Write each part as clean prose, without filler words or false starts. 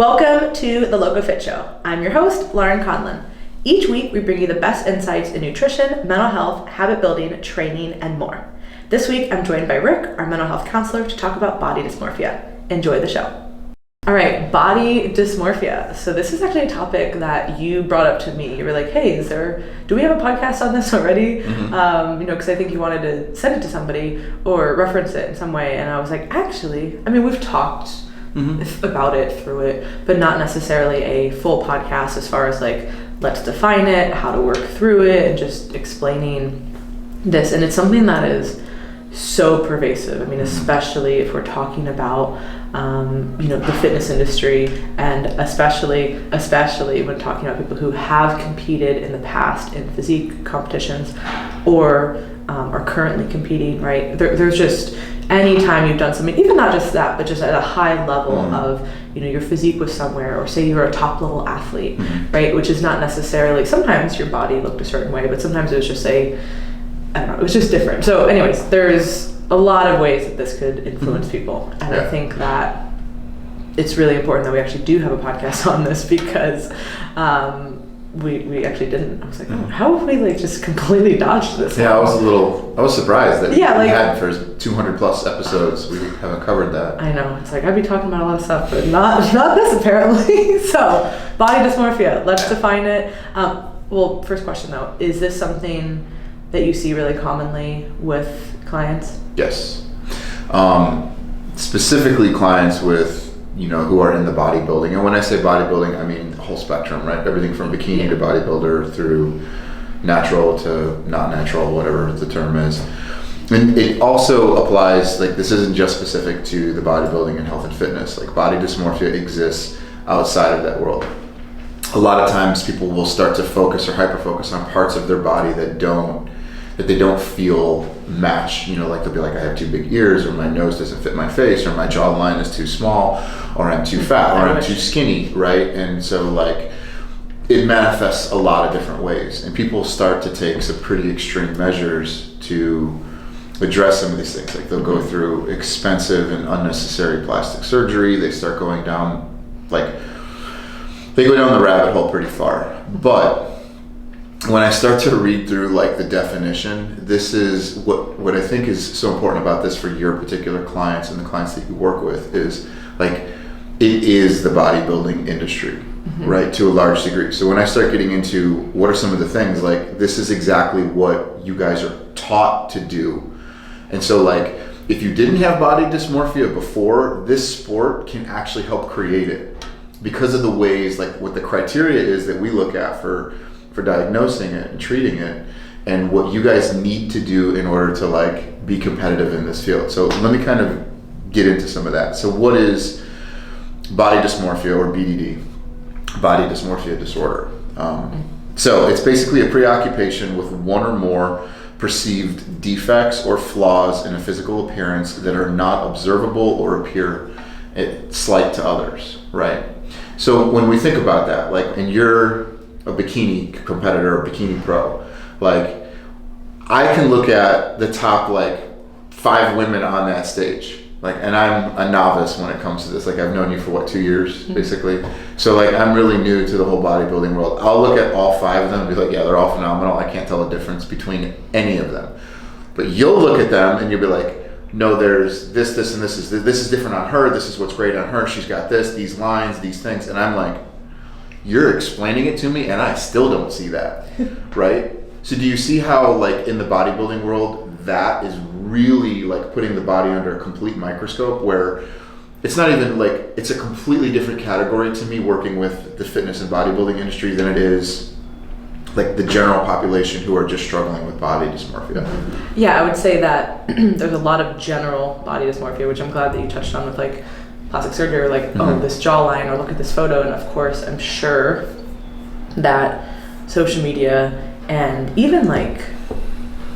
Welcome to the Loco Fit Show. I'm your host, Lauren Conlon. Each week, we bring you the best insights in nutrition, mental health, habit building, training, and more. This week, I'm joined by Rick, our mental health counselor, to talk about body dysmorphia. Enjoy the show. All right, body dysmorphia. So this is actually a topic that you brought up to me. You were like, hey, do we have a podcast on this already? Because I think you wanted to send it to somebody or reference it in some way. And I was like, actually, we've talked about it, through it, but not necessarily a full podcast as far as like, let's define it, how to work through it, and just explaining this. And it's something that is so pervasive. Especially if we're talking about, the fitness industry, and especially when talking about people who have competed in the past in physique competitions or are currently competing, right? There's just, anytime you've done something, even not just that, but just at a high level of, your physique was somewhere, or say you're a top level athlete, right? Which is not necessarily, sometimes your body looked a certain way, but sometimes it was just it was just different. So anyways, there's a lot of ways that this could influence people. And I think that it's really important that we actually do have a podcast on this, because we actually didn't. I was like, how have we just completely dodged this? Yeah, I was surprised that we had for 200 plus episodes, we haven't covered that. I know, it's like, I'd be talking about a lot of stuff, but not this apparently. So, body dysmorphia, let's define it. Well, first question though, is this something that you see really commonly with clients? Yes. Specifically clients with, who are in the bodybuilding. And when I say bodybuilding, I mean the whole spectrum, right? Everything from bikini to bodybuilder through natural to not natural, whatever the term is. And it also applies, this isn't just specific to the bodybuilding and health and fitness. Body dysmorphia exists outside of that world. A lot of times people will start to focus or hyper-focus on parts of their body that they don't feel match. They'll be like, I have too big ears, or my nose doesn't fit my face, or my jawline is too small, or I'm too fat, or I'm too skinny, right? And so it manifests a lot of different ways, and people start to take some pretty extreme measures to address some of these things. They'll go through expensive and unnecessary plastic surgery. They start going down, they go down the rabbit hole pretty far. But when I start to read through the definition, this is what I think is so important about this for your particular clients and the clients that you work with is it is the bodybuilding industry, right? To a large degree. So when I start getting into what are some of the things, this is exactly what you guys are taught to do. And so if you didn't have body dysmorphia before, this sport can actually help create it because of the ways, what the criteria is that we look at for diagnosing it and treating it, and what you guys need to do in order to be competitive in this field. So let me kind of get into some of that. So what is body dysmorphia, or BDD? Body dysmorphia disorder. So it's basically a preoccupation with one or more perceived defects or flaws in a physical appearance that are not observable or appear slight to others, right? So when we think about that, and you're a bikini competitor or bikini pro, I can look at the top 5 women on that stage, and I'm a novice when it comes to this. I've known you for 2 years basically, so I'm really new to the whole bodybuilding world. I'll look at all 5 of them and be like, yeah, they're all phenomenal. I can't tell the difference between any of them. But you'll look at them and you'll be like, no, there's this and this is different on her, this is what's great on her, she's got these lines, these things, and I'm like, you're explaining it to me and I still don't see that, right? So do you see how in the bodybuilding world, that is really putting the body under a complete microscope, where it's not even it's a completely different category to me working with the fitness and bodybuilding industry than it is the general population who are just struggling with body dysmorphia? Yeah, I would say that there's a lot of general body dysmorphia, which I'm glad that you touched on with plastic surgery, or this jawline, or look at this photo. And of course, I'm sure that social media and even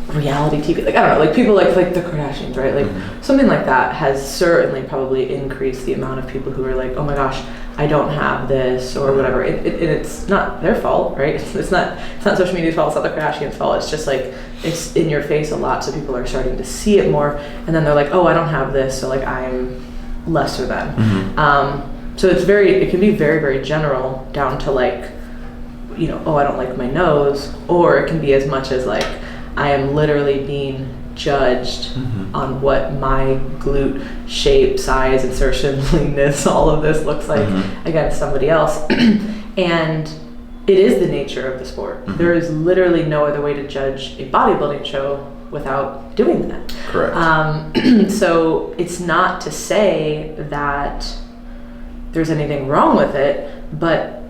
reality TV, I don't know, people like the Kardashians, right? Something like that has certainly probably increased the amount of people who are oh my gosh, I don't have this, or whatever. It's not their fault, right? It's not social media's fault, it's not the Kardashians' fault. It's just it's in your face a lot, so people are starting to see it more, and then they're oh, I don't have this, so I'm lesser than. So it can be very, very general down to like, you know, oh, I don't like my nose, or it can be as much as like, I am literally being judged on what my glute shape, size, insertion, leanness, all of this looks like against somebody else. And it is the nature of the sport. There is literally no other way to judge a bodybuilding show without doing that. Correct. So it's not to say that there's anything wrong with it, but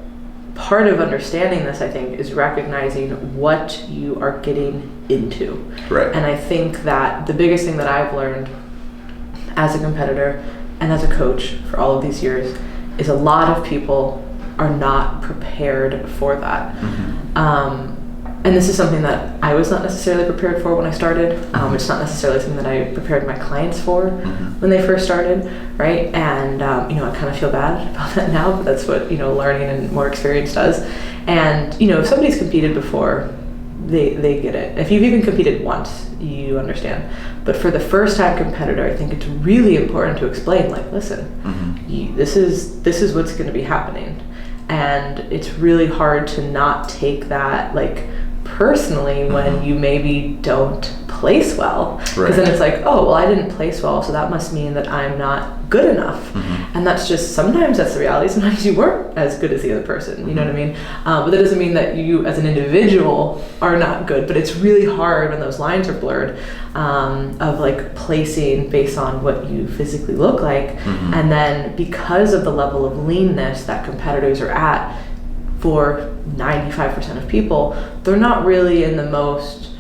part of understanding this, I think, is recognizing what you are getting into. Right. And I think that the biggest thing that I've learned as a competitor and as a coach for all of these years is a lot of people are not prepared for that. And this is something that I was not necessarily prepared for when I started. It's not necessarily something that I prepared my clients for when they first started, right? And, you know, I kind of feel bad about that now, but that's what, you know, learning and more experience does. And, you know, if somebody's competed before, they get it. If you've even competed once, you understand. But for the first time competitor, I think it's really important to explain, like, listen, this is what's going to be happening. And it's really hard to not take that, like, personally when you maybe don't place well, because then it's like, oh, well, I didn't place well, so that must mean that I'm not good enough. And that's just, sometimes that's the reality. Sometimes you weren't as good as the other person, you know what I mean? But that doesn't mean that you as an individual are not good, but it's really hard when those lines are blurred, of like placing based on what you physically look like. And then because of the level of leanness that competitors are at, for 95% of people, they're not really in the most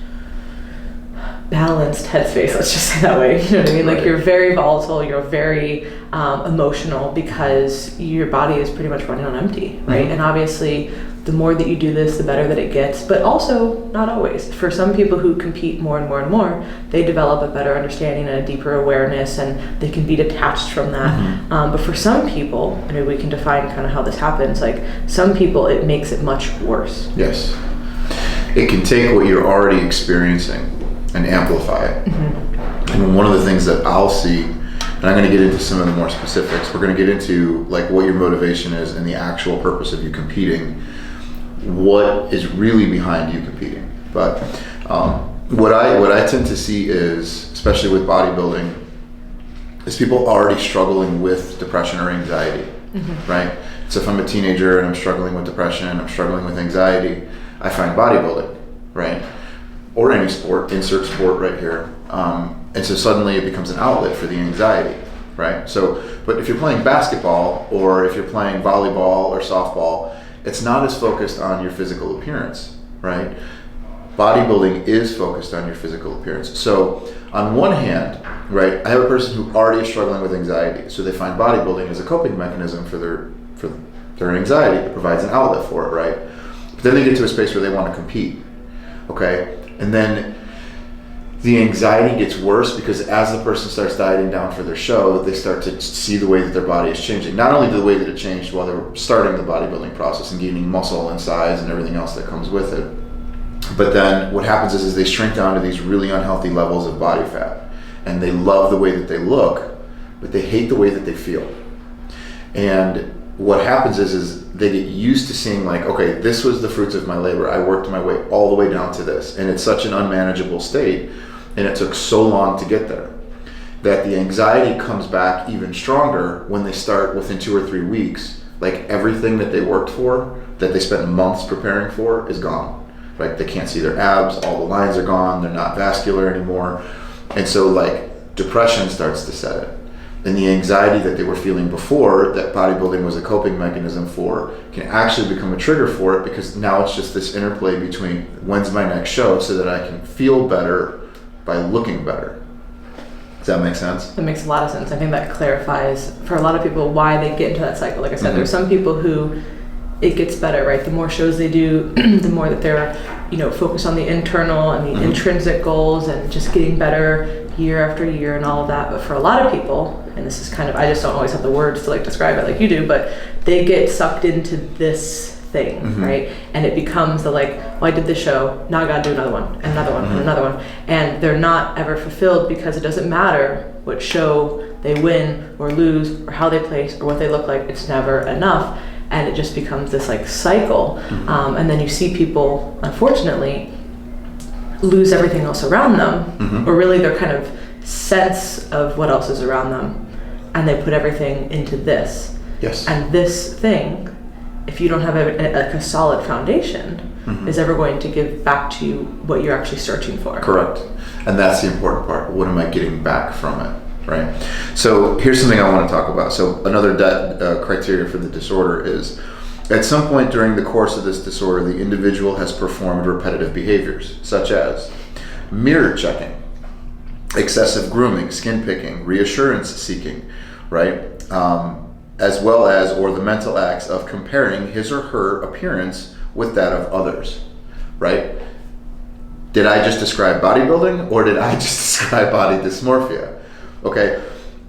balanced headspace, let's just say that way. You know what I mean? Like, you're very volatile, you're very emotional, because your body is pretty much running on empty, right? And obviously, the more that you do this, the better that it gets, but also not always. For some people who compete more and more and more, they develop a better understanding and a deeper awareness, and they can be detached from that. But for some people, I mean, we can define kind of how this happens. Like, some people, it makes it much worse. Yes. It can take what you're already experiencing and amplify it. And one of the things that I'll see, and I'm going to get into some of the more specifics, we're going to get into like what your motivation is and the actual purpose of you competing, what is really behind you competing. But what I tend to see is, especially with bodybuilding, is people already struggling with depression or anxiety, right? So if I'm a teenager and I'm struggling with depression, I'm struggling with anxiety, I find bodybuilding, right? Or any sport, insert sport right here. And so suddenly it becomes an outlet for the anxiety, right? So, but if you're playing basketball, or if you're playing volleyball or softball, it's not as focused on your physical appearance, right? Bodybuilding is focused on your physical appearance. So on one hand, right, I have a person who already is struggling with anxiety, so they find bodybuilding as a coping mechanism for their anxiety. It provides an outlet for it, right? But then they get to a space where they want to compete, okay? And then the anxiety gets worse, because as the person starts dieting down for their show, they start to see the way that their body is changing. Not only the way that it changed while they were starting the bodybuilding process and gaining muscle and size and everything else that comes with it, but then what happens is they shrink down to these really unhealthy levels of body fat, and they love the way that they look, but they hate the way that they feel. And what happens is they get used to seeing, like, okay, this was the fruits of my labor. I worked my way all the way down to this. And it's such an unmanageable state, and it took so long to get there, that the anxiety comes back even stronger when they start within 2 or 3 weeks. Like, everything that they worked for, that they spent months preparing for, is gone. Right? They can't see their abs, all the lines are gone, they're not vascular anymore. And so, like, depression starts to set in. And the anxiety that they were feeling before, that bodybuilding was a coping mechanism for, can actually become a trigger for it, because now it's just this interplay between, when's my next show, so that I can feel better by looking better. Does that make sense? That makes a lot of sense. I think that clarifies for a lot of people why they get into that cycle. Like I said, there's some people who it gets better, right? The more shows they do, the more that they're, you know, focused on the internal and the intrinsic goals and just getting better year after year and all of that. But for a lot of people, and this is kind of, I just don't always have the words to like describe it like you do, but they get sucked into this thing, right? And it becomes the like, well, I did this show, now I gotta do another one, and another one, and another one. And they're not ever fulfilled, because it doesn't matter what show they win or lose or how they place or what they look like, it's never enough. And it just becomes this like cycle. And then you see people, unfortunately, lose everything else around them, or really their kind of sense of what else is around them. And they put everything into this. Yes. And this thing, if you don't have a solid foundation, is ever going to give back to you what you're actually searching for. Correct. And that's the important part. What am I getting back from it? Right. So here's something I want to talk about. So another criteria for the disorder is, at some point during the course of this disorder, the individual has performed repetitive behaviors, such as mirror checking, excessive grooming, skin picking, reassurance seeking, right? As well as, or the mental acts of comparing his or her appearance with that of others, right? Did I just describe bodybuilding, or did I just describe body dysmorphia? Okay,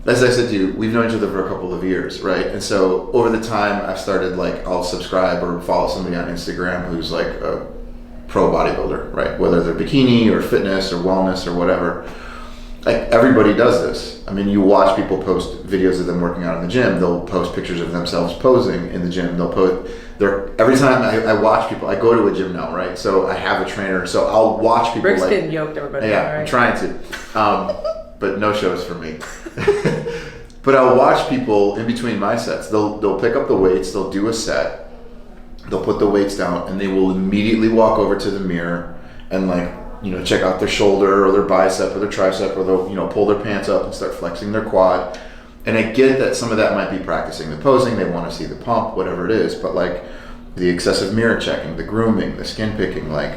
as I said to you, we've known each other for a couple of years, right? And so over the time, I've started, like, I'll subscribe or follow somebody on Instagram who's like a pro bodybuilder, right? Whether they're bikini or fitness or wellness or whatever. Like, everybody does this. I mean, you watch people post videos of them working out in the gym. They'll post pictures of themselves posing in the gym. They'll put every time I watch people, I go to a gym now, right? So I have a trainer, so I'll watch people. Rick's getting yoked, everybody. Yeah, right? I'm trying to. But no shows for me. But I'll watch people in between my sets. They'll pick up the weights, they'll do a set, they'll put the weights down, and they will immediately walk over to the mirror and, like, check out their shoulder or their bicep or their tricep, or they'll, pull their pants up and start flexing their quad. And I get that some of that might be practicing the posing, they want to see the pump, whatever it is, but like the excessive mirror checking, the grooming, the skin picking, like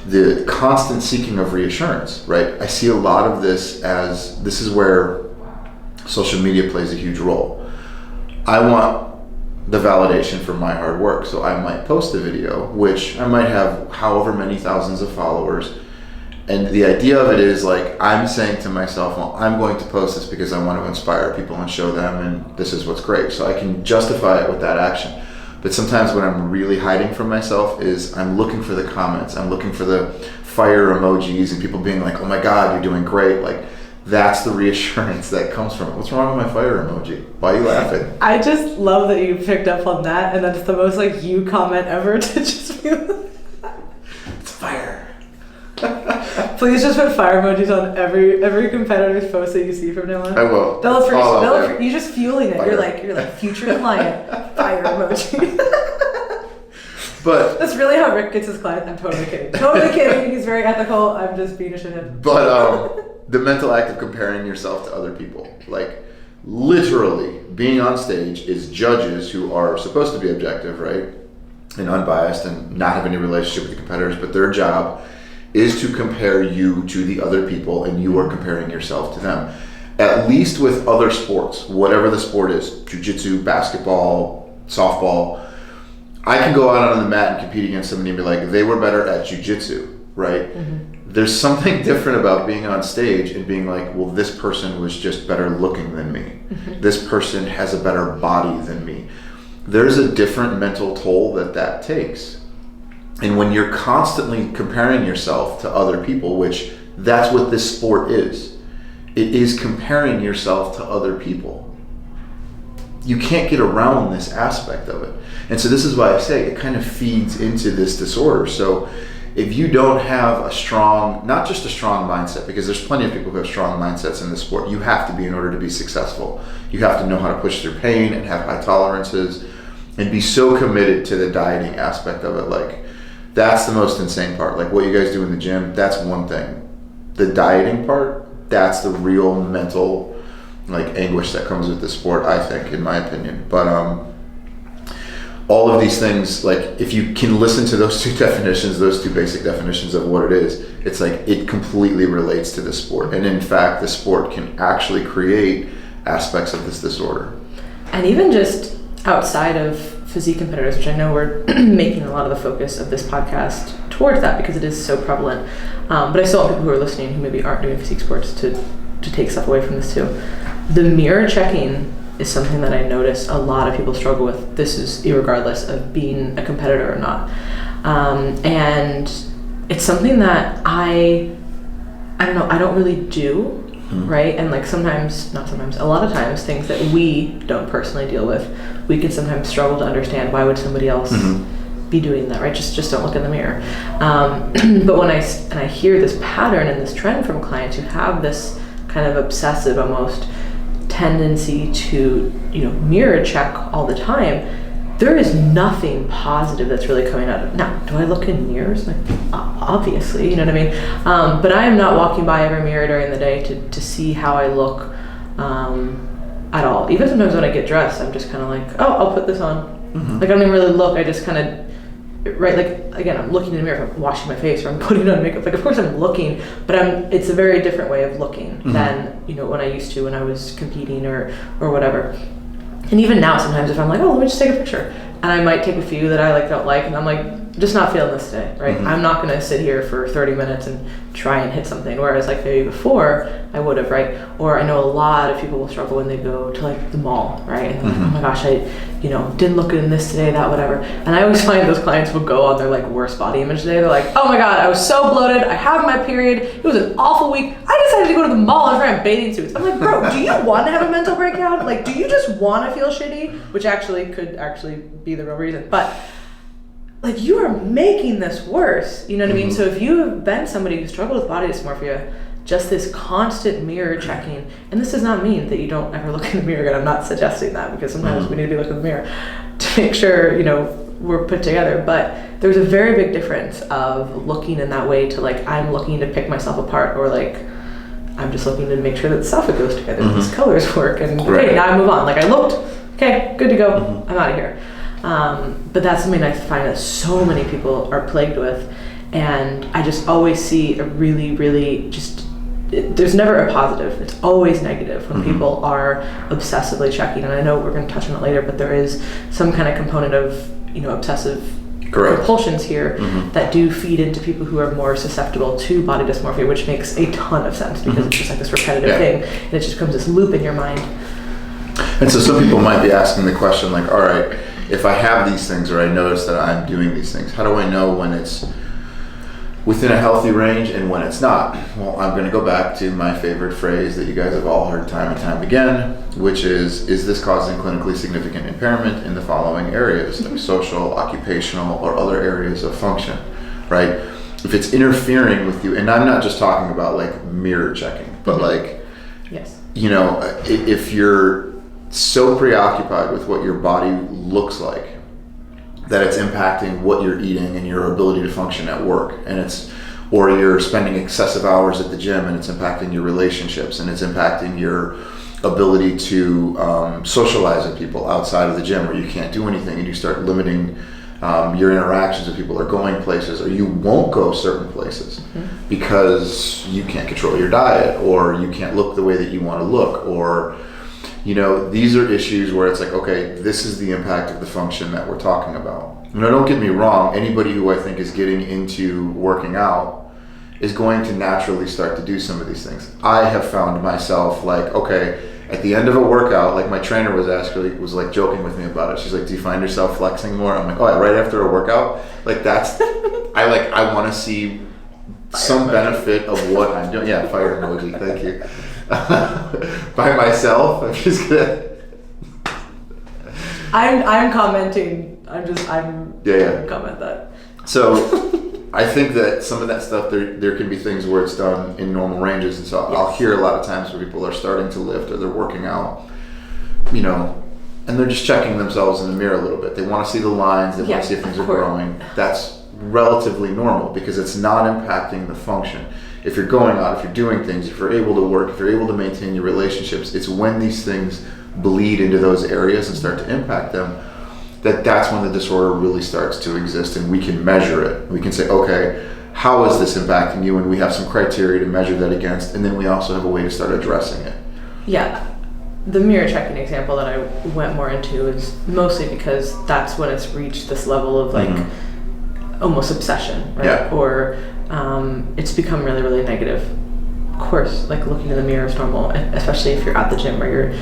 the constant seeking of reassurance, right? I see a lot of this as, this is where social media plays a huge role. I want the validation for my hard work, so I might post a video, which I might have however many thousands of followers, and the idea of it is, like, I'm saying to myself, well, I'm going to post this because I want to inspire people and show them, and this is what's great, so I can justify it with that action. But sometimes what I'm really hiding from myself is I'm looking for the comments, I'm looking for the fire emojis and people being like, oh my God, you're doing great. Like, that's the reassurance that comes from it. What's wrong with my fire emoji? Why are you laughing? I just love that you picked up on that, and that's the most like you comment ever to just be like, it's fire. Please just put fire emojis on every competitor's post that you see from now on. I will. You're just fueling it. Fire. You're like future client fire emoji. But that's really how Rick gets his clients. I'm totally kidding. Totally kidding. He's very ethical. I'm just being a shithead. But the mental act of comparing yourself to other people, like literally being on stage, is judges who are supposed to be objective, right, and unbiased and not have any relationship with the competitors, but their job is to compare you to the other people, and you are comparing yourself to them. At least with other sports, whatever the sport is, jiu-jitsu, basketball, softball, I can go out on the mat and compete against somebody and be like, they were better at jiu-jitsu, right? Mm-hmm. There's something different about being on stage and being like, well, this person was just better looking than me. Mm-hmm. This person has a better body than me. There's a different mental toll that takes. And when you're constantly comparing yourself to other people, which that's what this sport is, it is comparing yourself to other people. You can't get around this aspect of it. And so this is why I say it kind of feeds into this disorder. So if you don't have a strong, not just a strong mindset, because there's plenty of people who have strong mindsets in this sport, you have to be in order to be successful. You have to know how to push through pain and have high tolerances and be so committed to the dieting aspect of it. Like, that's the most insane part. Like what you guys do in the gym, that's one thing. The dieting part, that's the real mental like anguish that comes with the sport, I think, in my opinion. But all of these things, like if you can listen to those two definitions, those two basic definitions of what it is, it's like it completely relates to the sport. And in fact, the sport can actually create aspects of this disorder. And even just outside of physique competitors, which I know we're making a lot of the focus of this podcast towards that because it is so prevalent. But I still want people who are listening who maybe aren't doing physique sports to take stuff away from this too. The mirror checking is something that I notice a lot of people struggle with. This is irregardless of being a competitor or not. And it's something that I don't know, I don't really do right? And like a lot of times, things that we don't personally deal with, we can sometimes struggle to understand why would somebody else be doing that, right? Just don't look in the mirror. But when I hear this pattern and this trend from clients who have this kind of obsessive almost tendency to, mirror check all the time, there is nothing positive that's really coming out of it. Now, do I look in mirrors? Like, obviously, you know what I mean? But I am not walking by every mirror during the day to see how I look at all. Even sometimes when I get dressed, I'm just kind of like, oh, I'll put this on. Like, I don't even really look. I just kind of, right, like, again, I'm looking in the mirror if I'm washing my face or I'm putting on makeup. Like, of course I'm looking, but it's a very different way of looking than, when I used to when I was competing or whatever. And even now, sometimes if I'm like, oh, let me just take a picture, and I might take a few that I don't like, and I'm like, just not feeling this today, right? I'm not going to sit here for 30 minutes and try and hit something. Whereas like maybe before I would have, right? Or I know a lot of people will struggle when they go to like the mall, right? And they're like, oh my gosh, I, didn't look good in this today, that, whatever. And I always find those clients will go on their like worst body image day. They're like, oh my God, I was so bloated. I have my period. It was an awful week. I decided to go to the mall and try on bathing suits. I'm like, bro, do you want to have a mental breakdown? Like, do you just want to feel shitty? Which could actually be the real reason. But like, you are making this worse, you know what I mean? So if you have been somebody who struggled with body dysmorphia, just this constant mirror checking, and this does not mean that you don't ever look in the mirror again. I'm not suggesting that, because sometimes we need to be looking in the mirror to make sure, we're put together. But there's a very big difference of looking in that way to like, I'm looking to pick myself apart, or like, I'm just looking to make sure that the outfit goes together, these colors work, and okay, now I move on. Like, I looked, okay, good to go, I'm out of here. But that's something I find that so many people are plagued with, and I just always see a really, really there's never a positive. It's always negative when people are obsessively checking. And I know we're going to touch on it later, but there is some kind of component of, obsessive compulsions here that do feed into people who are more susceptible to body dysmorphia, which makes a ton of sense, because it's just like this repetitive thing, and it just becomes this loop in your mind. And so some people might be asking the question like, all right, if I have these things, or I notice that I'm doing these things, how do I know when it's within a healthy range and when it's not? Well, I'm going to go back to my favorite phrase that you guys have all heard time and time again, which is this causing clinically significant impairment in the following areas, like social, occupational, or other areas of function, right? If it's interfering with you, and I'm not just talking about like mirror checking, but like, if you're so preoccupied with what your body looks like that it's impacting what you're eating and your ability to function at work, or you're spending excessive hours at the gym and it's impacting your relationships, and it's impacting your ability to socialize with people outside of the gym, where you can't do anything and you start limiting your interactions with people, or going places, or you won't go certain places because you can't control your diet, or you can't look the way that you want to look, or these are issues where it's like, okay, this is the impact of the function that we're talking about. Don't get me wrong, anybody who I think is getting into working out is going to naturally start to do some of these things. I have found myself like, okay, at the end of a workout, like my trainer was like joking with me about it. She's like, do you find yourself flexing more? I'm like, oh yeah, right after a workout? Like that's, I want to see some benefit of what I'm doing. Yeah, fire emoji, thank you. By myself, I'm just gonna. I'm commenting. I'm comment that. So, I think that some of that stuff there can be things where it's done in normal ranges, and so I'll hear a lot of times where people are starting to lift or they're working out, and they're just checking themselves in the mirror a little bit. They want to see the lines. They want to see if things are growing. That's relatively normal because it's not impacting the function. If you're going out, if you're doing things, if you're able to work, if you're able to maintain your relationships, it's when these things bleed into those areas and start to impact them that's when the disorder really starts to exist, and we can measure it. We can say, okay, how is this impacting you? And we have some criteria to measure that against, and then we also have a way to start addressing it. Yeah. The mirror checking example that I went more into is mostly because that's when it's reached this level of like almost obsession, right? Yeah. Or it's become really, really negative. Of course, like looking in the mirror is normal, especially if you're at the gym or you're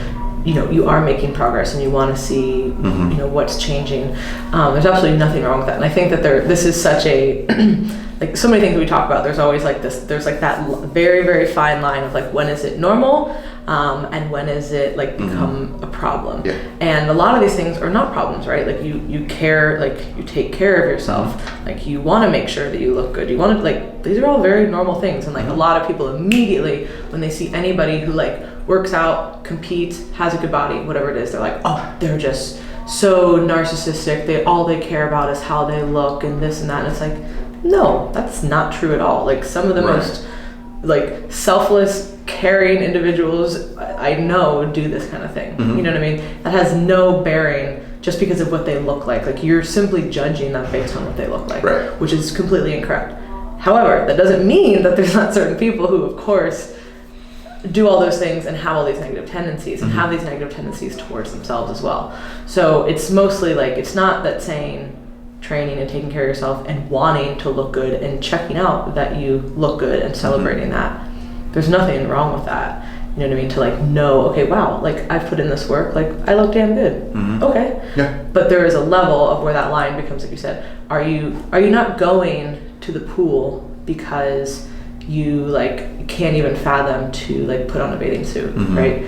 you are making progress and you want to see, what's changing. There's absolutely nothing wrong with that. And I think that this is such a, like so many things we talk about, there's always like there's like that very, very fine line of like, when is it normal? And when is it like become a problem? Yeah. And a lot of these things are not problems, right? Like you care, like you take care of yourself, like you want to make sure that you look good. You want to, like, these are all very normal things. And like a lot of people immediately, when they see anybody who like works out, competes, has a good body, whatever it is, they're like, oh, they're just so narcissistic. All they care about is how they look and this and that. And it's like, no, that's not true at all. Like some of the most like selfless, caring individuals I know do this kind of thing. You know what I mean? That has no bearing just because of what they look like. Like you're simply judging them based on what they look like, which is completely incorrect. However, that doesn't mean that there's not certain people who, of course, do all those things and have all these negative tendencies and have these negative tendencies towards themselves as well. So it's mostly like, it's not that saying training and taking care of yourself and wanting to look good and checking out that you look good and celebrating that. There's nothing wrong with that. You know what I mean? To like know, okay, wow, like I've put in this work, like I look damn good. Okay. Yeah. But there is a level of where that line becomes, like you said, are you not going to the pool because you like can't even fathom to like put on a bathing suit, right?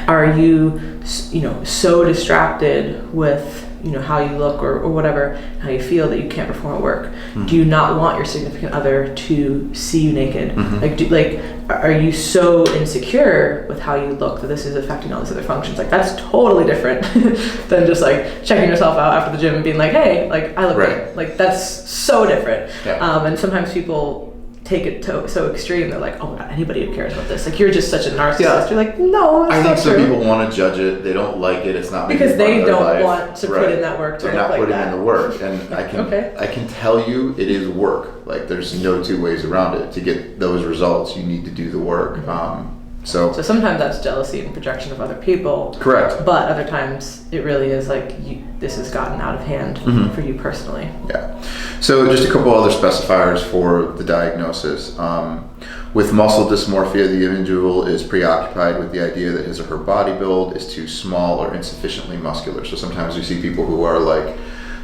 Are you so distracted with how you look or whatever, how you feel, that you can't perform at work? Do you not want your significant other to see you naked? Are you so insecure with how you look that this is affecting all these other functions? Like that's totally different than just like checking yourself out after the gym and being like, hey, like I look great. Like that's so different. And sometimes people take it so extreme, they're like, oh my god, anybody who cares about this, like you're just such a narcissist. You're like, no, I think not some true. people want to judge it, they don't like it, it's not because they don't life. want to put in that work to they're look not like putting that. in the work, and I can tell you it is work. Like there's no two ways around it. To get those results, you need to do the work. So sometimes that's jealousy and projection of other people. Correct. But other times it really is like this has gotten out of hand for you personally. Yeah. So just a couple other specifiers for the diagnosis. With muscle dysmorphia, the individual is preoccupied with the idea that his or her body build is too small or insufficiently muscular. So sometimes we see people who are like,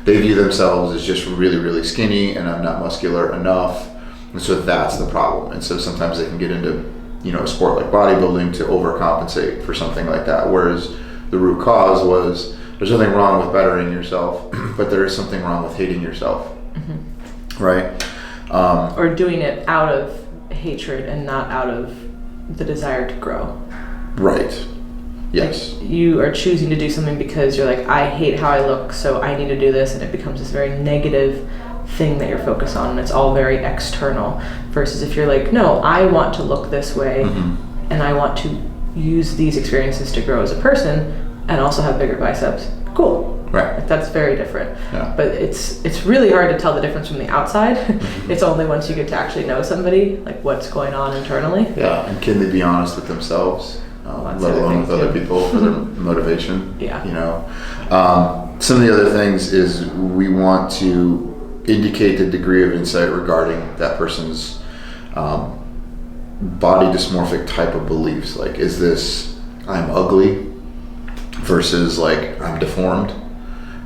they view themselves as just really, really skinny and I'm not muscular enough. And so that's the problem. And so sometimes they can get into a sport like bodybuilding to overcompensate for something like that. Whereas the root cause was, there's nothing wrong with bettering yourself, but there is something wrong with hating yourself. Right? Or doing it out of hatred and not out of the desire to grow. Right. Yes. Like you are choosing to do something because you're like, I hate how I look, so I need to do this, and it becomes this very negative thing that you're focused on, and it's all very external. Versus if you're like, no, I want to look this way, and I want to use these experiences to grow as a person and also have bigger biceps. Cool. Right. Like that's very different. Yeah. But it's really hard to tell the difference from the outside. It's only once you get to actually know somebody, like what's going on internally. Yeah, and can they be honest with themselves, let alone with other people for their motivation? Yeah. Some of the other things is we want to indicate the degree of insight regarding that person's body dysmorphic type of beliefs. Like, is this I'm ugly versus like I'm deformed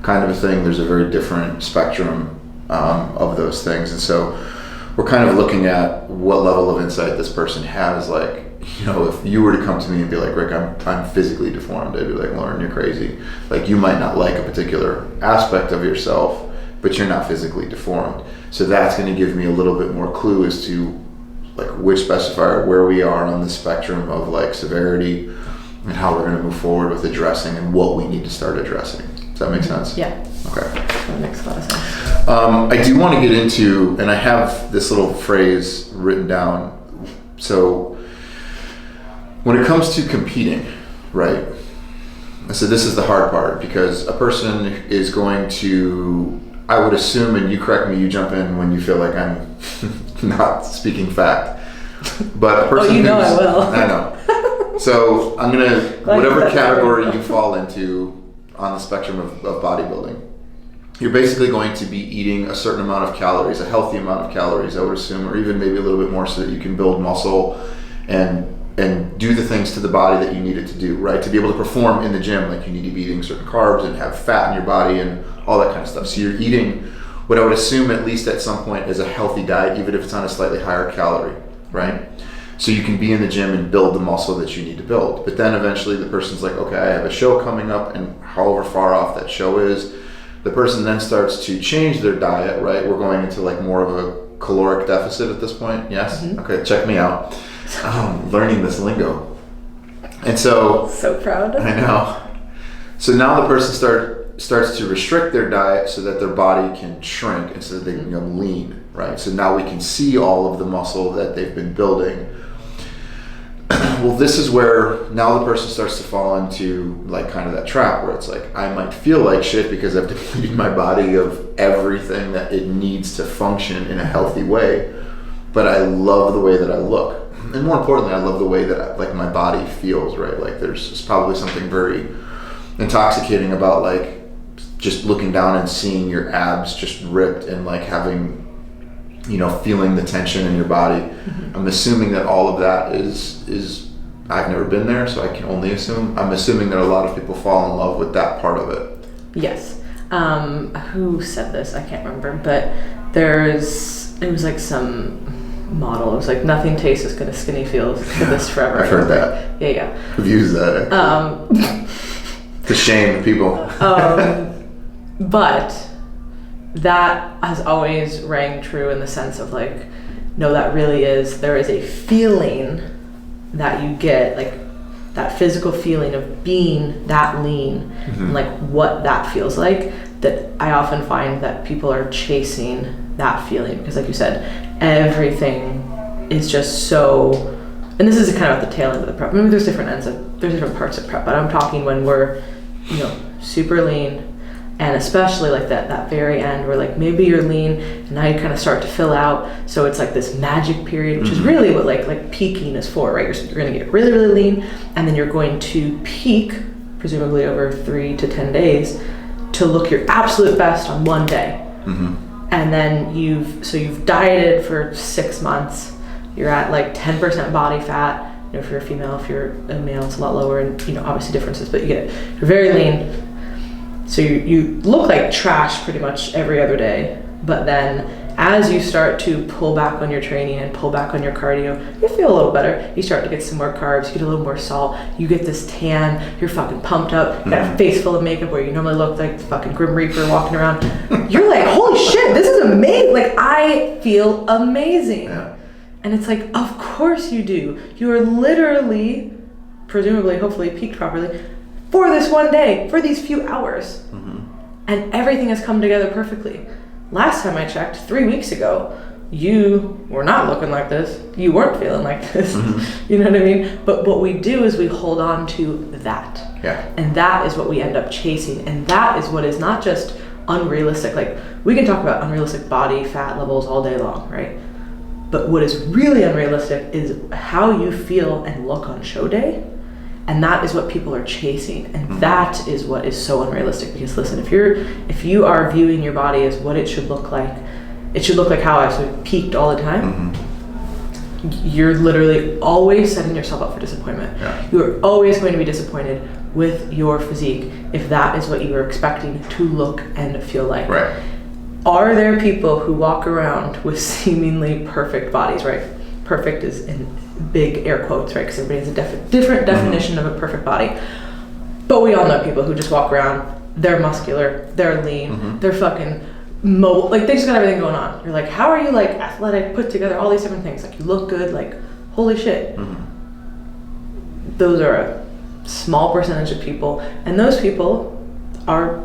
kind of a thing? There's a very different spectrum of those things, and so we're kind of looking at what level of insight this person has. Like, if you were to come to me and be like, Rick, I'm physically deformed, I'd be like, Lauren, you're crazy. Like, you might not like a particular aspect of yourself, but you're not physically deformed. So that's going to give me a little bit more clue as to like which specifier, where we are on the spectrum of like severity and how we're going to move forward with addressing and what we need to start addressing. Does that make sense? Yeah. Okay. That makes a lot of sense. I do want to get into, and I have this little phrase written down. So when it comes to competing, right? So this is the hard part, because a person is going to, I would assume, and you correct me, you jump in when you feel like I'm not speaking fact, but a person I will. I know. So I'm going to, whatever category you fall into on the spectrum of bodybuilding, you're basically going to be eating a certain amount of calories, a healthy amount of calories, I would assume, or even maybe a little bit more, so that you can build muscle and and do the things to the body that you need it to do, right? To be able to perform in the gym, like you need to be eating certain carbs and have fat in your body and all that kind of stuff. So you're eating what I would assume at least at some point is a healthy diet, even if it's on a slightly higher calorie, right? So you can be in the gym and build the muscle that you need to build. But then eventually the person's like, okay, I have a show coming up, and however far off that show is, the person then starts to change their diet, right? We're going into like more of a caloric deficit at this point. Yes? Mm-hmm. Okay, check me out. Learning this lingo. And so proud. I know. So now the person starts to restrict their diet so that their body can shrink and so that they can become lean, right? So now we can see all of the muscle that they've been building. Well, this is where now the person starts to fall into like kind of that trap where it's like, I might feel like shit because I've depleted my body of everything that it needs to function in a healthy way, but I love the way that I look. And more importantly, I love the way that like my body feels, right? Like there's probably something very intoxicating about like just looking down and seeing your abs just ripped and like having, feeling the tension in your body. Mm-hmm. I'm assuming that all of that is I've never been there, so I can only assume. I'm assuming that a lot of people fall in love with that part of it. Yes. Who said this? I can't remember, but it was like some model. It was like, nothing tastes as good as skinny feels to this forever. I've heard that. Yeah. I've used that. To shame people. But that has always rang true in the sense of like, no, there is a feeling that you get, like that physical feeling of being that lean, mm-hmm. and like what that feels like, that I often find that people are chasing that feeling because like you said, everything is just so, and this is kind of at the tail end of the prep. Maybe there's different parts of prep, but I'm talking when we're, super lean. And especially like that very end where like maybe you're lean and now you kind of start to fill out. So it's like this magic period, which mm-hmm. is really what like peaking is for, right? You're going to get really, really lean, and then you're going to peak, presumably over 3 to 10 days, to look your absolute best on one day. Mm-hmm. And then you've dieted for 6 months. You're at like 10% body fat. If you're a female, if you're a male, it's a lot lower, and obviously differences, but you get it. You're very lean. So you look like trash pretty much every other day, but then as you start to pull back on your training and pull back on your cardio, you feel a little better. You start to get some more carbs, you get a little more salt, you get this tan, you're fucking pumped up, you got a face full of makeup where you normally look like the fucking Grim Reaper walking around. You're like, holy shit, this is amazing. Like, I feel amazing. Yeah. And it's like, of course you do. You are literally, presumably, hopefully peaked properly, for this one day, for these few hours. Mm-hmm. And everything has come together perfectly. Last time I checked, 3 weeks ago, you were not looking like this. You weren't feeling like this. Mm-hmm. You know what I mean? But what we do is we hold on to that. Yeah. And that is what we end up chasing. And that is what is not just unrealistic. Like, we can talk about unrealistic body fat levels all day long, right? But what is really unrealistic is how you feel and look on show day. And that is what people are chasing, and mm-hmm. that is what is so unrealistic. Because listen, if you are viewing your body as what it should look like how I sort of peaked all the time. Mm-hmm. You're literally always setting yourself up for disappointment. Yeah. You are always going to be disappointed with your physique if that is what you are expecting to look and feel like. Right. Are there people who walk around with seemingly perfect bodies? Right. Perfect is in big air quotes, right? Because everybody has a different definition mm-hmm. of a perfect body. But we all know people who just walk around, they're muscular, they're lean, mm-hmm. they're fucking mobile, like they just got everything going on. You're like, how are you like athletic, put together, all these different things? Like you look good, like holy shit. Mm-hmm. Those are a small percentage of people, and those people are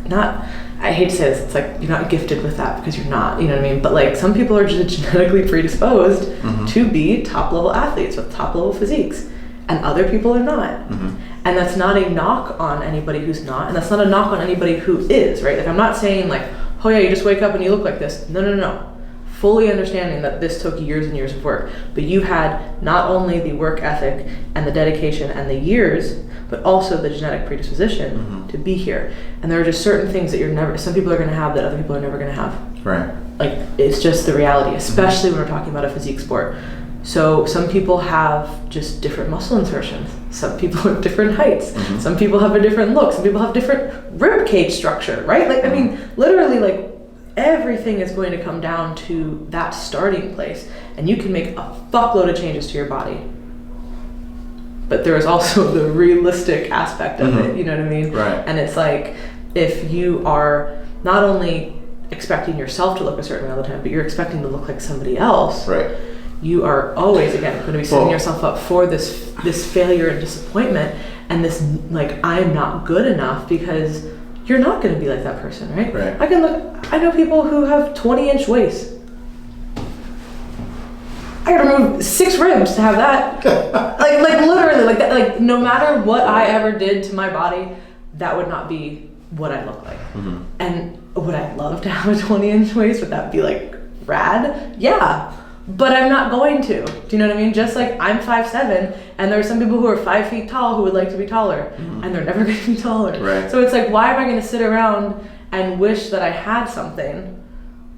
not, I hate to say this, it's like you're not gifted with that because you're not, you know what I mean? But like some people are just genetically predisposed mm-hmm. to be top level athletes with top level physiques, and other people are not. Mm-hmm. And that's not a knock on anybody who's not, and that's not a knock on anybody who is, right? Like I'm not saying like, oh yeah, you just wake up and you look like this. No. Fully understanding that this took years and years of work, but you had not only the work ethic and the dedication and the years, but also the genetic predisposition mm-hmm. to be here. And there are just certain things that some people are going to have that other people are never going to have. Right. Like it's just the reality, especially mm-hmm. when we're talking about a physique sport. So some people have just different muscle insertions. Some people have different heights. Some people have a different look. Some people have different rib cage structure, right? Like, I mean, literally, like, everything is going to come down to that starting place. And you can make a fuckload of changes to your body. But there is also the realistic aspect of it, you know what I mean? Right. And it's like, if you are not only expecting yourself to look a certain way all the time, but you're expecting to look like somebody else. Right. You are always, again, going to be setting yourself up for this failure and disappointment, and this, like, I'm not good enough, because you're not going to be like that person, right? Right. I know people who have 20-inch waists. I gotta remove 6 ribs to have that. like literally, like that. Like, no matter what I ever did to my body, that would not be what I look like. And would I love to have a 20-inch waist? Would that be like rad? Yeah. But I'm not going to. Do you know what I mean? Just like I'm 5'7", and there are some people who are 5 feet tall who would like to be taller, and they're never going to be taller. Right. So it's like, why am I going to sit around and wish that I had something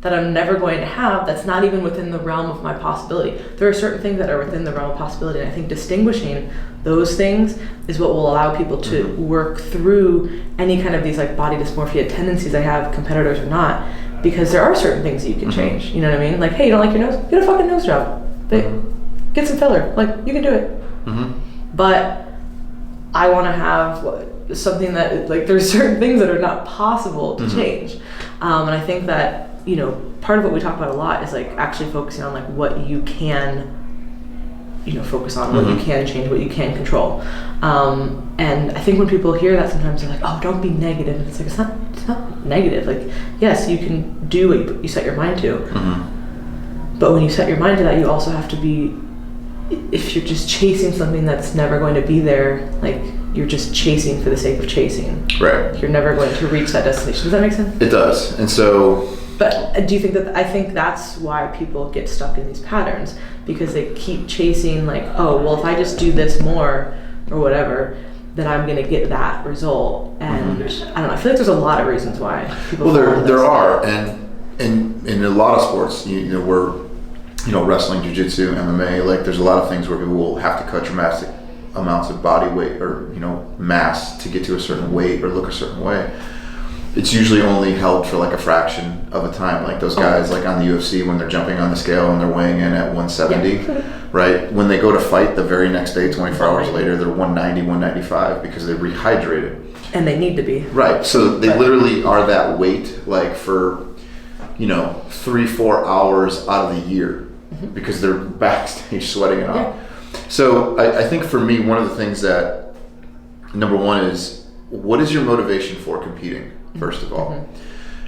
that I'm never going to have, that's not even within the realm of my possibility? There are certain things that are within the realm of possibility, and I think distinguishing those things is what will allow people to work through any kind of these like body dysmorphia tendencies they have, competitors or not. Because there are certain things that you can change, you know what I mean? Like, hey, you don't like your nose? Get a fucking nose job. Get some filler. Like, you can do it. But I want to have something that, like, there's certain things that are not possible to change. And I think that, you know, part of what we talk about a lot is, like, actually focusing on, like, what you can, you know, focus on, what you can change, what you can control. And I think when people hear that, sometimes they're like, oh, don't be negative. And it's like, it's not negative. Like, yes, you can do what you set your mind to. But when you set your mind to that, you also have to be, if you're just chasing something that's never going to be there, like, you're just chasing for the sake of chasing. Right. You're never going to reach that destination. Does that make sense? It does. And so... But do you think that, I think that's why people get stuck in these patterns, because they keep chasing, like, oh, well, if I just do this more or whatever, then I'm going to get that result. And I don't know, I feel like there's a lot of reasons why people there are. And in a lot of sports, you know, we're, you know, wrestling, jiu-jitsu, MMA, like, there's a lot of things where people will have to cut dramatic amounts of body weight or, you know, mass to get to a certain weight or look a certain way. It's usually only held for like a fraction of a time. Like those guys like on the UFC, when they're jumping on the scale and they're weighing in at 170, right? When they go to fight the very next day, 24 hours later, they're 190, 195 because they rehydrated. And they need to be. Right. So they literally are that weight like for, you know, 3-4 hours out of the year because they're backstage sweating it off. So I think for me, one of the things that, number one is, what is your motivation for competing? First of all.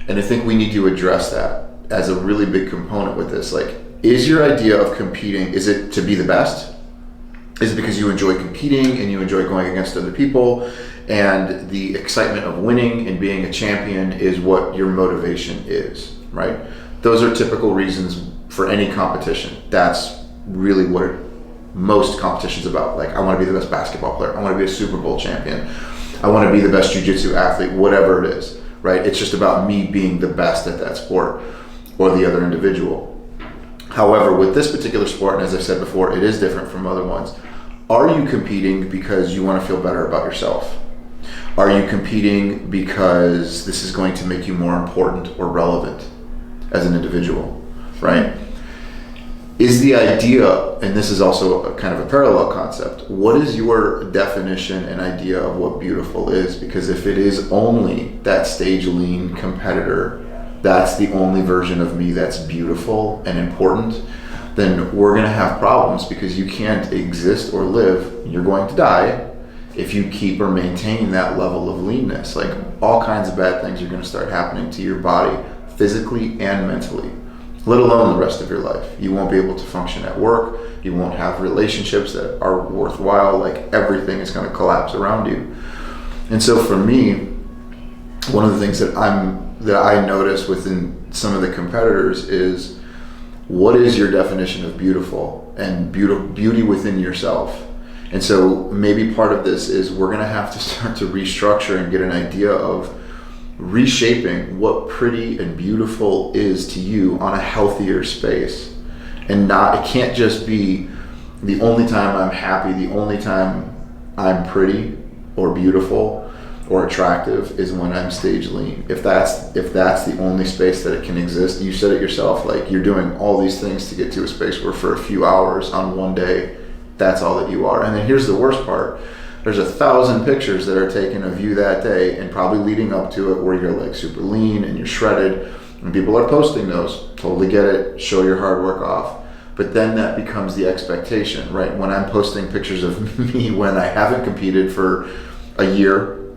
And I think we need to address that as a really big component with this. Like, is your idea of competing, is it to be the best? Is it because you enjoy competing and you enjoy going against other people and the excitement of winning and being a champion is what your motivation is, right? Those are typical reasons for any competition. That's really what most competition's about. Like, I want to be the best basketball player. I want to be a Super Bowl champion. I want to be the best jiu-jitsu athlete, whatever it is, right? It's just about me being the best at that sport or the other individual. However, with this particular sport, and as I said before, it is different from other ones. Are you competing because you want to feel better about yourself? Are you competing because this is going to make you more important or relevant as an individual, right? Is the idea, and this is also a kind of a parallel concept, what is your definition and idea of what beautiful is? Because if it is only that stage lean competitor, that's the only version of me that's beautiful and important, then we're going to have problems because you can't exist or live, you're going to die if you keep or maintain that level of leanness. Like, all kinds of bad things are going to start happening to your body physically and mentally, let alone the rest of your life. You won't be able to function at work. You won't have relationships that are worthwhile. Like, everything is going to collapse around you. And so for me, one of the things that I notice within some of the competitors is, what is your definition of beautiful and beauty within yourself? And so maybe part of this is we're going to have to start to restructure and get an idea of reshaping what pretty and beautiful is to you on a healthier space. And it can't just be the only time I'm happy, the only time I'm pretty or beautiful or attractive is when I'm stage lean. If that's the only space that it can exist, you said it yourself, like you're doing all these things to get to a space where for a few hours on one day, that's all that you are. And then here's the worst part. There's 1,000 pictures that are taken of you that day and probably leading up to it where you're like super lean and you're shredded, and people are posting those. Totally get it, show your hard work off. But then that becomes the expectation, right? When I'm posting pictures of me when I haven't competed for a year,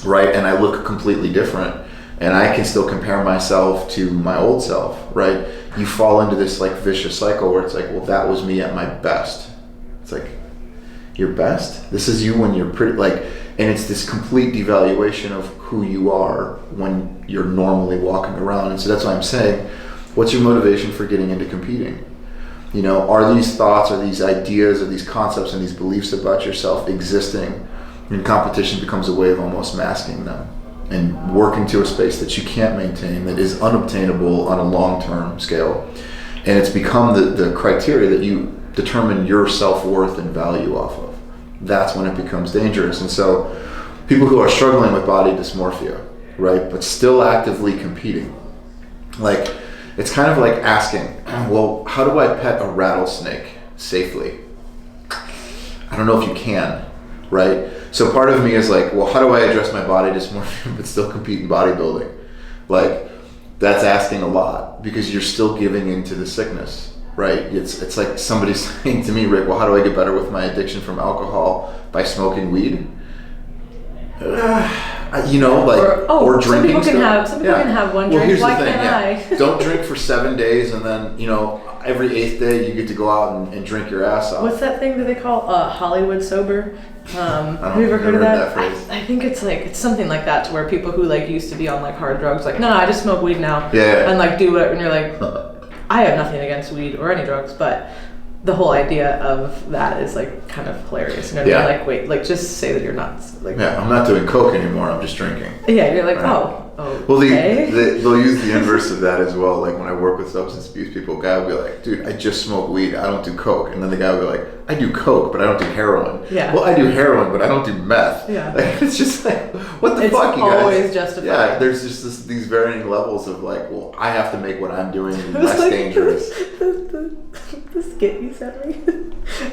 right? And I look completely different and I can still compare myself to my old self, right? You fall into this like vicious cycle where it's like, well, that was me at my best. It's like, your best? This is you when you're pretty, like, and it's this complete devaluation of who you are when you're normally walking around. And so that's why I'm saying, what's your motivation for getting into competing? You know, are these thoughts, or these ideas, or these concepts and these beliefs about yourself existing, and competition becomes a way of almost masking them and working to a space that you can't maintain, that is unobtainable on a long-term scale. And it's become the criteria that you determine your self-worth and value off of. That's when it becomes dangerous. And so people who are struggling with body dysmorphia, right, but still actively competing, like, it's kind of like asking, well, how do I pet a rattlesnake safely? I don't know if you can, right? So part of me is like, well, how do I address my body dysmorphia but still compete in bodybuilding? Like, that's asking a lot, because you're still giving into the sickness, right? It's like somebody saying to me, Rick, well, how do I get better with my addiction from alcohol? By smoking weed? You know, like, or drinking. Some people can have one drink. Well, here's Why the thing, can't I? Don't drink for 7 days, and then, you know, every 8th day you get to go out and drink your ass off. What's that thing that they call Hollywood sober? Have you ever heard of that that? phrase. I think it's something like that, to where people who like used to be on like hard drugs, like, no, I just smoke weed now. Yeah. And like do whatever, and you're like, I have nothing against weed or any drugs, but the whole idea of that is like kind of hilarious. You know, Yeah. like, wait, like, just say that you're not like. Yeah, I'm not doing coke anymore. I'm just drinking. Yeah, you're like, Right. oh. Well, Okay. they'll use the inverse of that as well. Like when I work with substance abuse people, a guy will be like, dude, I just smoke weed. I don't do coke. And then the guy will be like, I do coke, but I don't do heroin. Yeah. Well, I do heroin, but I don't do meth. Yeah. Like, it's just like, what the It's fuck, you guys? always justified. Yeah, there's just these varying levels of like, well, I have to make what I'm doing It was less like dangerous. the skit you sent me.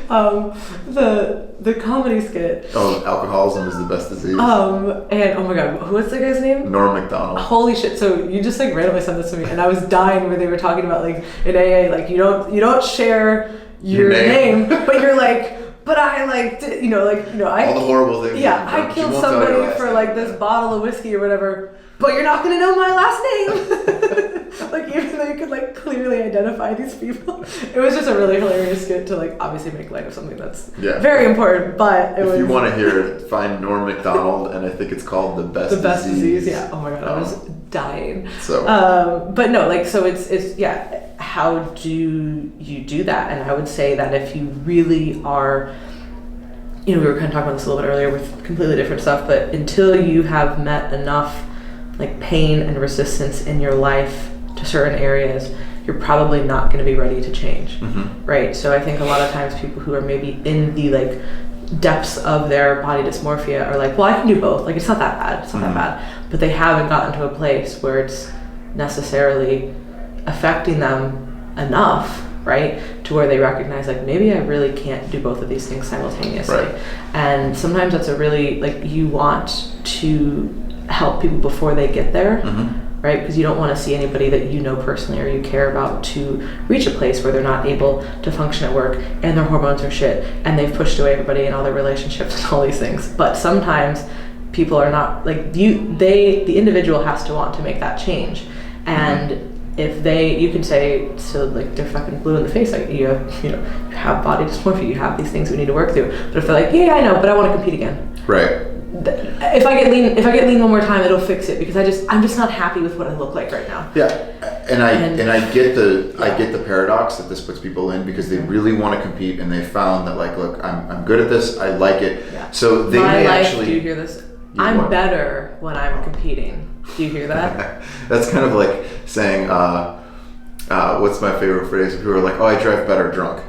The comedy skit. Oh, alcoholism is the best disease. And oh my god, what's the guy's name? Norm Macdonald. Holy shit! So you just like randomly sent this to me, and I was dying where they were talking about like in AA, like you don't share your name, but you're like, but I like I all the horrible things. yeah, I She killed won't tell your somebody last for name. like this bottle of whiskey or whatever, but you're not gonna know my last name. Like, even though you could like clearly identify these people, it was just a really hilarious skit to like obviously make light of something that's very important. But if you want to hear it, find Norm Macdonald, and I think it's called The Best Disease. Yeah. Oh my god, I was dying. So, but no, like, so it's yeah. How do you do that? And I would say that if you really are, you know, we were kind of talking about this a little bit earlier with completely different stuff, but until you have met enough like pain and resistance in your life to certain areas, you're probably not going to be ready to change. mm-hmm. Right? So I think a lot of times people who are maybe in the like depths of their body dysmorphia are like, well, I can do both. Like, it's not that bad. It's not mm-hmm. that bad. But they haven't gotten to a place where it's necessarily affecting them enough, right, to where they recognize like, maybe I really can't do both of these things simultaneously. Right. And sometimes that's a really like, you want to help people before they get there. Mm-hmm. Right? Because you don't want to see anybody that you know personally or you care about to reach a place where they're not able to function at work and their hormones are shit and they've pushed away everybody in all their relationships and all these things. But sometimes people are not like the individual has to want to make that change. And if you can say to like, they're fucking blue in the face, like, you have body dysmorphia, you have these things we need to work through. But if they're like, yeah, I know, but I want to compete again. Right. If I get lean one more time, it'll fix it, because I'm just not happy with what I look like right now. Yeah, and I get the paradox that this puts people in, because they really want to compete and they found that like, look, I'm good at this, I like it. Yeah. So they My may life, actually. do you hear this? I'm better when I'm competing. Do you hear that? That's kind of like saying, what's my favorite phrase? People are like, oh, I drive better drunk.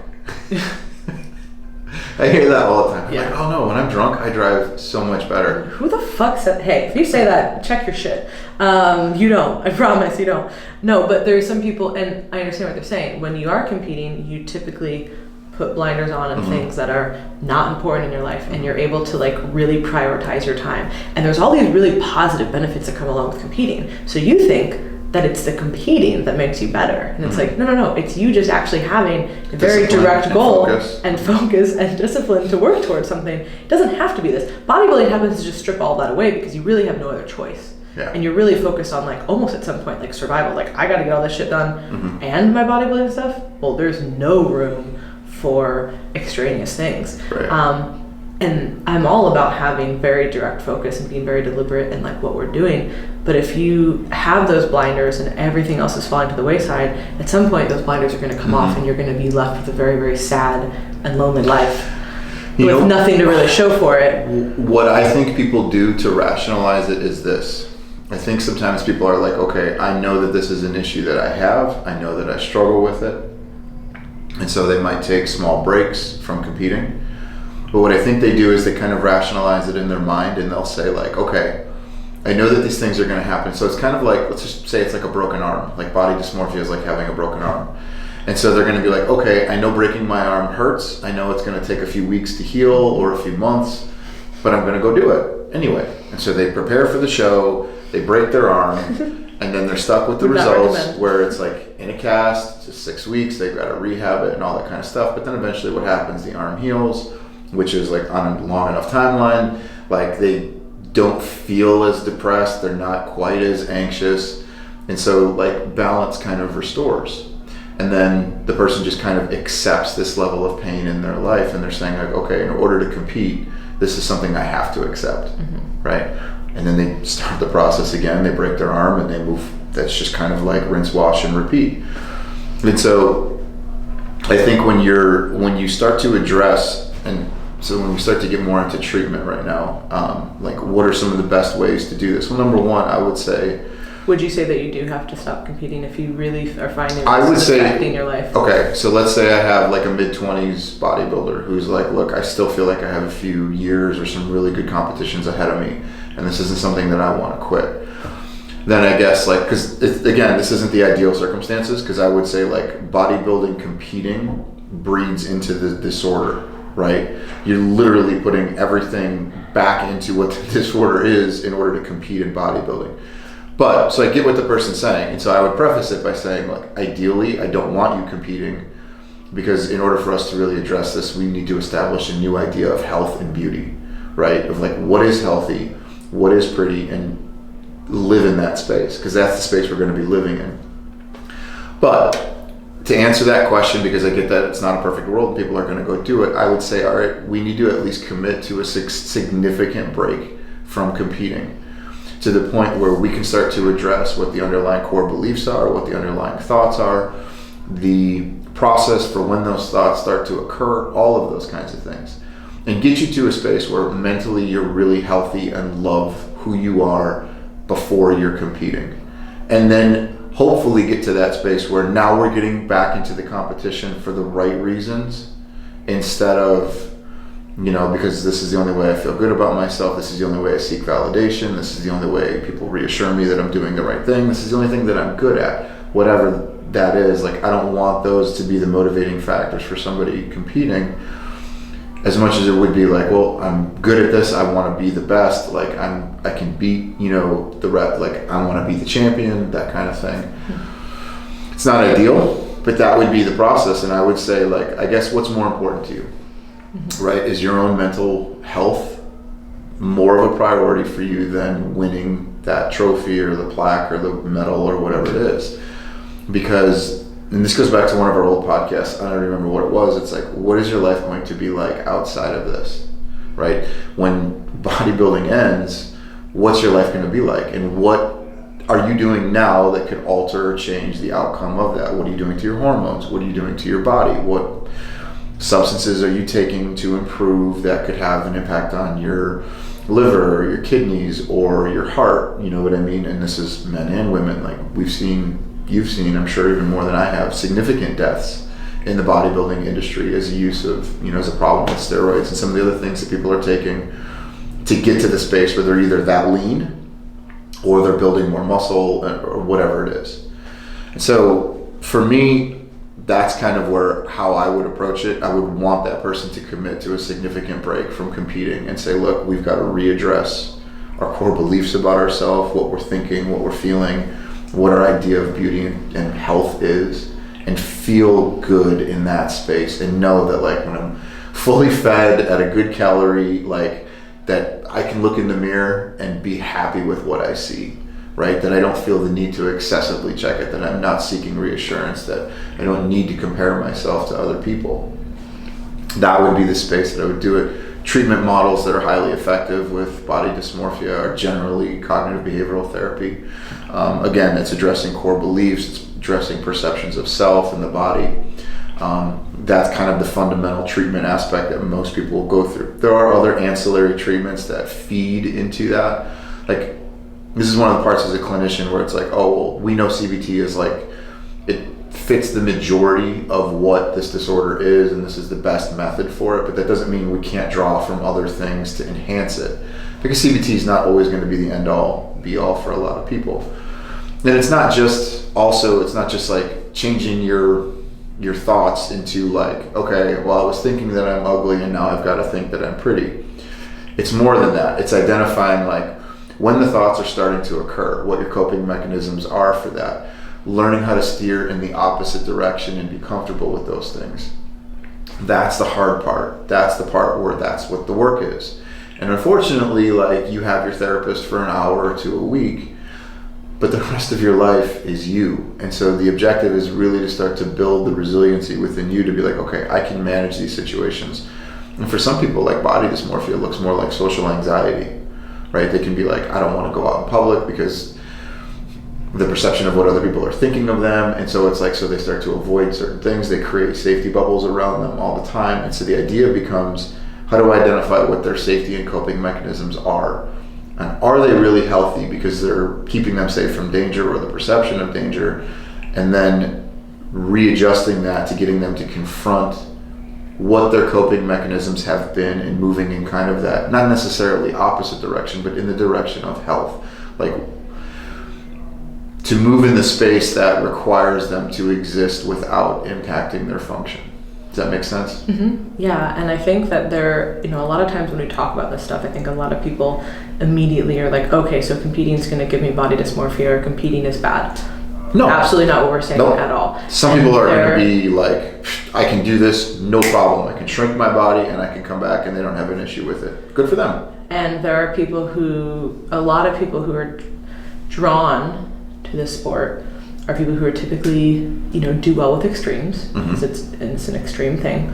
I hear that all the time. Yeah. Like, oh no, when I'm drunk, I drive so much better. Who the fuck said, hey, if you say that, check your shit. You don't. I promise you don't. No, but there's some people, and I understand what they're saying. When you are competing, you typically put blinders on and things that are not important in your life, and you're able to like really prioritize your time. And there's all these really positive benefits that come along with competing. So you think that it's the competing that makes you better. And it's like, no. It's you just actually having a very direct goal and focus and discipline to work towards something. It doesn't have to be this. Bodybuilding happens to just strip all that away because you really have no other choice. Yeah. And you're really focused on like almost at some point like survival. Like I gotta get all this shit done and my bodybuilding stuff. Well, there's no room for extraneous things. Right. And I'm all about having very direct focus and being very deliberate in like what we're doing. But if you have those blinders and everything else is falling to the wayside, at some point those blinders are going to come off and you're going to be left with a very, very sad and lonely life with nothing to really show for it. What I think people do to rationalize it is this. I think sometimes people are like, okay, I know that this is an issue that I have. I know that I struggle with it. And so they might take small breaks from competing. But what I think they do is they kind of rationalize it in their mind, and they'll say like, okay, I know that these things are going to happen. So it's kind of like, let's just say it's like a broken arm. Like body dysmorphia is like having a broken arm. And so they're going to be like, okay, I know breaking my arm hurts. I know it's going to take a few weeks to heal or a few months, but I'm going to go do it anyway. And so they prepare for the show, they break their arm, and then they're stuck with the results where it's like in a cast, just 6 weeks, they've got to rehab it and all that kind of stuff. But then eventually what happens, the arm heals, which is like on a long enough timeline, like they don't feel as depressed, they're not quite as anxious, and so like balance kind of restores. And then the person just kind of accepts this level of pain in their life, and they're saying like, okay, in order to compete, this is something I have to accept, right? And then they start the process again, they break their arm and they move. That's just kind of like rinse, wash, and repeat. And so I think when you start to address, and so when we start to get more into treatment right now, like what are some of the best ways to do this? Well, number one, I would say. Would you say that you do have to stop competing if you really are finding it's affecting your life? Okay, so let's say I have like a mid-20s bodybuilder who's like, look, I still feel like I have a few years or some really good competitions ahead of me, and this isn't something that I want to quit. Then I guess like, because again, this isn't the ideal circumstances, because I would say like bodybuilding competing breeds into the disorder. Right? You're literally putting everything back into what the disorder is in order to compete in bodybuilding. But, so I get what the person's saying. And so I would preface it by saying, like, ideally, I don't want you competing, because in order for us to really address this, we need to establish a new idea of health and beauty, right? Of like, what is healthy, what is pretty, and live in that space, because that's the space we're going to be living in. But to answer that question, because I get that it's not a perfect world and people are going to go do it, I would say, all right, we need to at least commit to a significant break from competing, to the point where we can start to address what the underlying core beliefs are, what the underlying thoughts are, the process for when those thoughts start to occur, all of those kinds of things, and get you to a space where mentally you're really healthy and love who you are before you're competing. And then hopefully get to that space where now we're getting back into the competition for the right reasons, instead of, because this is the only way I feel good about myself, this is the only way I seek validation, this is the only way people reassure me that I'm doing the right thing, this is the only thing that I'm good at, whatever that is. Like, I don't want those to be the motivating factors for somebody competing, as much as it would be like, well, I'm good at this, I want to be the best, like I can beat, the rep, like I want to be the champion, that kind of thing. It's not ideal, but that would be the process. And I would say, like, I guess what's more important to you, right? Is your own mental health more of a priority for you than winning that trophy or the plaque or the medal or whatever it is? Because, and this goes back to one of our old podcasts, I don't remember what it was, it's like, what is your life going to be like outside of this, right? When bodybuilding ends, what's your life going to be like? And what are you doing now that could alter or change the outcome of that? What are you doing to your hormones? What are you doing to your body? What substances are you taking to improve that could have an impact on your liver or your kidneys or your heart? You know what I mean? And this is men and women. Like, we've seen you've seen, I'm sure even more than I have, significant deaths in the bodybuilding industry as a use of, as a problem with steroids and some of the other things that people are taking to get to the space where they're either that lean or they're building more muscle or whatever it is. And so for me, that's kind of how I would approach it. I would want that person to commit to a significant break from competing and say, look, we've got to readdress our core beliefs about ourselves, what we're thinking, what we're feeling, what our idea of beauty and health is, and feel good in that space and know that like when I'm fully fed at a good calorie, like that I can look in the mirror and be happy with what I see, right? That I don't feel the need to excessively check it, that I'm not seeking reassurance, that I don't need to compare myself to other people. That would be the space that I would do it. Treatment models that are highly effective with body dysmorphia are generally cognitive behavioral therapy. Again, it's addressing core beliefs, it's addressing perceptions of self and the body. That's kind of the fundamental treatment aspect that most people will go through. There are other ancillary treatments that feed into that. Like, this is one of the parts as a clinician where it's like, oh, well, we know CBT is like, it fits the majority of what this disorder is, and this is the best method for it, but that doesn't mean we can't draw from other things to enhance it. Because CBT is not always going to be the end all, be all for a lot of people. And it's not just like changing your thoughts into like, okay, well, I was thinking that I'm ugly and now I've got to think that I'm pretty. It's more than that. It's identifying like when the thoughts are starting to occur, what your coping mechanisms are for that, learning how to steer in the opposite direction and be comfortable with those things. That's the hard part. That's the part where that's what the work is. And unfortunately, like, you have your therapist for an hour or two a week, but the rest of your life is you. And so the objective is really to start to build the resiliency within you to be like, okay, I can manage these situations. And for some people, like, body dysmorphia looks more like social anxiety, right? They can be like, I don't want to go out in public because the perception of what other people are thinking of them. And so it's like, so they start to avoid certain things. They create safety bubbles around them all the time. And so the idea becomes, how do I identify what their safety and coping mechanisms are? And are they really healthy because they're keeping them safe from danger or the perception of danger? And then readjusting that to getting them to confront what their coping mechanisms have been and moving in kind of that, not necessarily opposite direction, but in the direction of health. Like, to move in the space that requires them to exist without impacting their function. Does that make sense? Mm-hmm. Yeah, and I think that a lot of times when we talk about this stuff, I think a lot of people immediately are like, okay, so competing is going to give me body dysmorphia, or competing is bad. No. Absolutely not what we're saying at all. Some people are going to be like, I can do this, no problem. I can shrink my body and I can come back and they don't have an issue with it. Good for them. And there are a lot of people who are drawn to this sport are people who are typically, do well with extremes, because it's an extreme thing.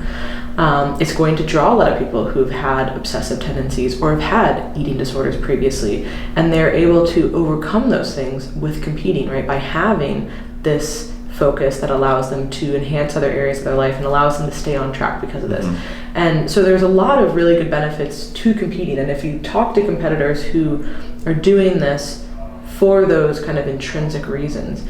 It's going to draw a lot of people who've had obsessive tendencies or have had eating disorders previously, and they're able to overcome those things with competing, right? By having this focus that allows them to enhance other areas of their life and allows them to stay on track because of this. And so there's a lot of really good benefits to competing. And if you talk to competitors who are doing this for those kind of intrinsic reasons,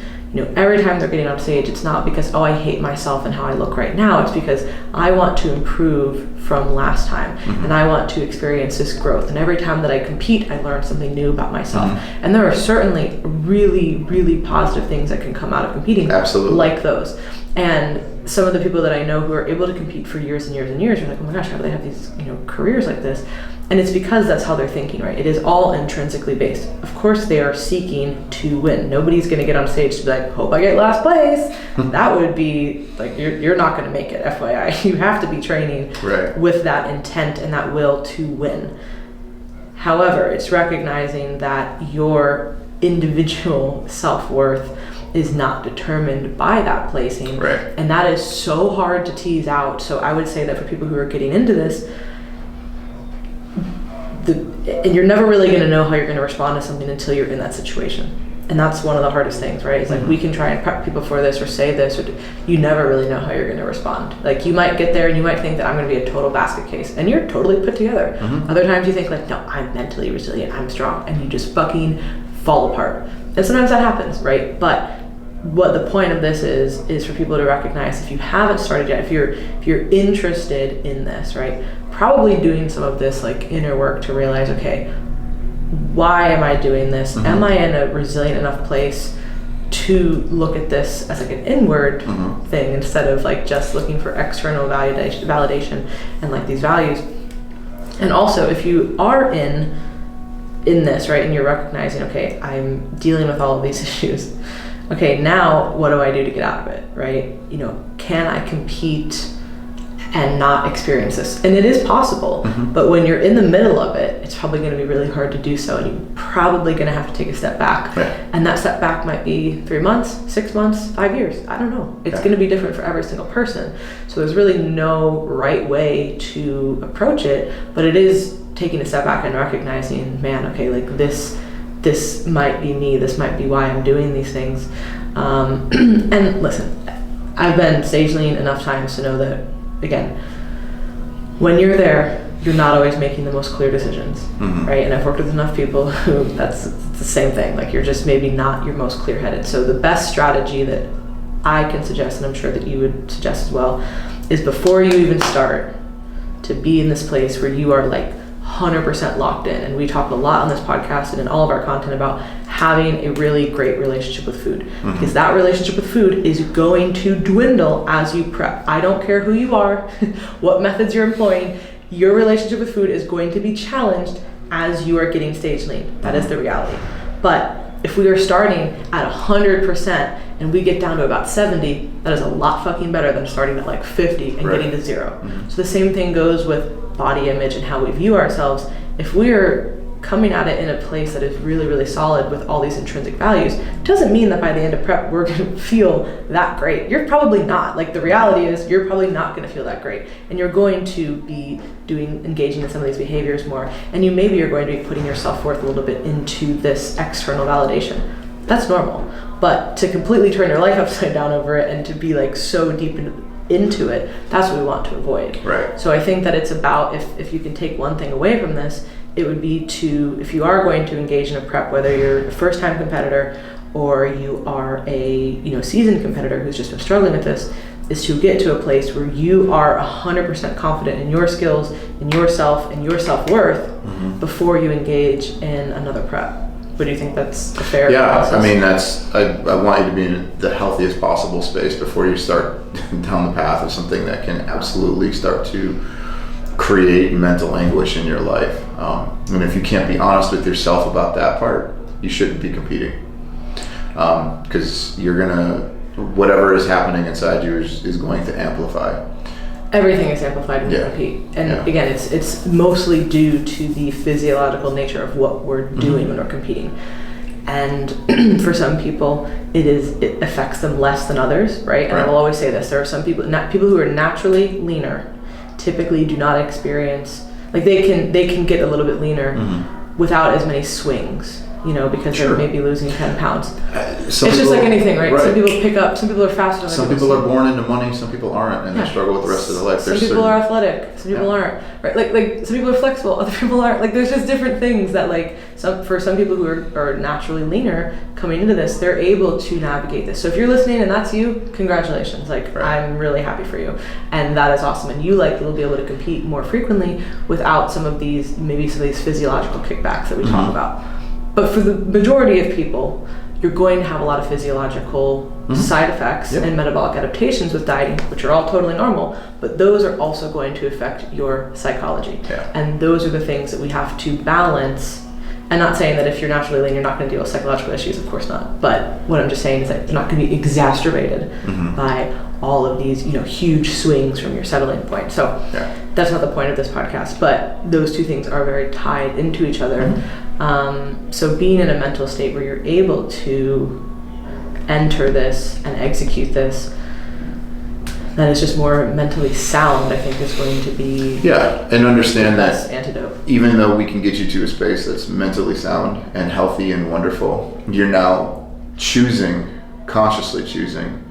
every time they're getting on stage, it's not because, I hate myself and how I look right now. It's because I want to improve from last time, and I want to experience this growth. And every time that I compete, I learn something new about myself. And there are certainly really, really positive things that can come out of competing. Absolutely. Like those. And some of the people that I know who are able to compete for years and years and years are like, oh my gosh, how do they have these, careers like this? And it's because that's how they're thinking, right? It is all intrinsically based. Of course, they are seeking to win. Nobody's going to get on stage to be like, hope I get last place. That would be like, you're not going to make it, FYI. You have to be training with that intent and that will to win. However, it's recognizing that your individual self-worth is not determined by that placing. Right. And that is so hard to tease out. So I would say that for people who are getting into this, and you're never really going to know how you're going to respond to something until you're in that situation. And that's one of the hardest things, right? It's like, we can try and prep people for this or say this, or you never really know how you're going to respond. Like, you might get there and you might think that I'm going to be a total basket case, and you're totally put together. Other times you think like, no, I'm mentally resilient, I'm strong, and you just fucking fall apart. And sometimes that happens, right? But what the point of this is for people to recognize, if you haven't started yet, if you're interested in this, right, probably doing some of this like inner work to realize, okay, why am I doing this? Am I in a resilient enough place to look at this as like an inward thing instead of like just looking for external validation and like these values? And also, if you are in this, right, and you're recognizing, okay, I'm dealing with all of these issues. Okay, now what do I do to get out of it, right? You know, can I compete and not experience this? And it is possible, but when you're in the middle of it, it's probably going to be really hard to do so, and you're probably going to have to take a step back. And that step back might be 3 months, 6 months, 5 years. I don't know. It's going to be different for every single person. So there's really no right way to approach it, but it is taking a step back and recognizing, man, okay, like this might be me, this might be why I'm doing these things. And listen, I've been stage lean enough times to know that, again, when you're there, you're not always making the most clear decisions, right? And I've worked with enough people who it's the same thing. Like, you're just maybe not your most clear-headed. So the best strategy that I can suggest, and I'm sure that you would suggest as well, is before you even start, to be in this place where you are like 100% locked in. And we talk a lot on this podcast and in all of our content about having a really great relationship with food, because that relationship with food is going to dwindle as you prep. I don't care who you are, what methods you're employing, your relationship with food is going to be challenged as you are getting stage lean. That is the reality. But if we are starting at 100% and we get down to about 70, that is a lot fucking better than starting at like 50 and getting to 0. So the same thing goes with body image and how we view ourselves. If we're coming at it in a place that is really, really solid with all these intrinsic values, doesn't mean that by the end of prep we're going to feel that great. You're probably not. Like, the reality is you're probably not going to feel that great, and you're going to be engaging in some of these behaviors more, and you maybe are going to be putting your self-worth a little bit into this external validation. That's normal. But to completely turn your life upside down over it and to be like so deep into it, that's what we want to avoid. Right. So I think that it's about, if you can take one thing away from this, it would be to, if you are going to engage in a prep, whether you're a first-time competitor or you are a seasoned competitor who's just been struggling with this, is to get to a place where you are 100% confident in your skills, in yourself, and your self-worth before you engage in another prep. But do you think that's a fair process? I mean, I want you to be in the healthiest possible space before you start down the path of something that can absolutely start to create mental anguish in your life. And if you can't be honest with yourself about that part, you shouldn't be competing. Because whatever is happening inside you is going to amplify. Everything is amplified when you compete. And again, it's mostly due to the physiological nature of what we're doing when we're competing. And for some people, it affects them less than others, right? And I will always say this, there are some people who are naturally leaner typically do not experience, like, they can get a little bit leaner without as many swings, because they're maybe losing 10 pounds. It's just like anything, right? Some people are faster than some people are born into money, some people aren't, and they struggle with the rest of their life. Some people are athletic, some people aren't, right? Like some people are flexible, other people aren't. Like, there's just different things that, like, for some people who are naturally leaner coming into this, they're able to navigate this. So if you're listening and that's you, congratulations. Like, I'm really happy for you, and that is awesome. And you will be able to compete more frequently without some of these physiological kickbacks that we talk about. But for the majority of people, you're going to have a lot of physiological side effects and metabolic adaptations with dieting, which are all totally normal, but those are also going to affect your psychology. And those are the things that we have to balance. I'm not saying that if you're naturally lean, you're not going to deal with psychological issues, of course not. But what I'm just saying is that they're not going to be exacerbated by all of these, huge swings from your settling point. So that's not the point of this podcast, but those two things are very tied into each other. So being in a mental state where you're able to enter this and execute this, that is just more mentally sound, I think, is going to be and understand the that best antidote. Even though we can get you to a space that's mentally sound and healthy and wonderful, you're now consciously choosing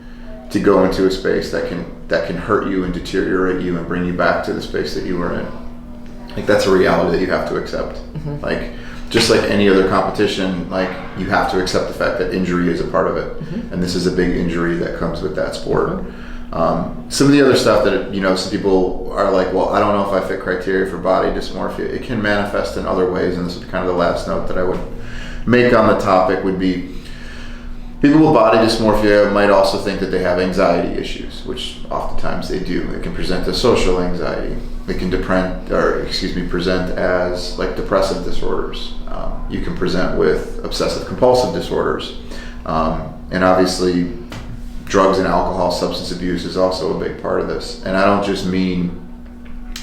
to go into a space that can hurt you and deteriorate you and bring you back to the space that you were in. Like, that's a reality that you have to accept. Like, just like any other competition, like you have to accept the fact that injury is a part of it, and this is a big injury that comes with that sport. Some of the other stuff that, you know, some people are like, well, I don't know if I fit criteria for body dysmorphia. It can manifest in other ways, and this is kind of the last note that I would make on the topic would be people with body dysmorphia might also think that they have anxiety issues, which oftentimes they do. It can present as social anxiety. It can present as like depressive disorders. You can present with obsessive compulsive disorders. And obviously drugs and alcohol, substance abuse is also a big part of this. And I don't just mean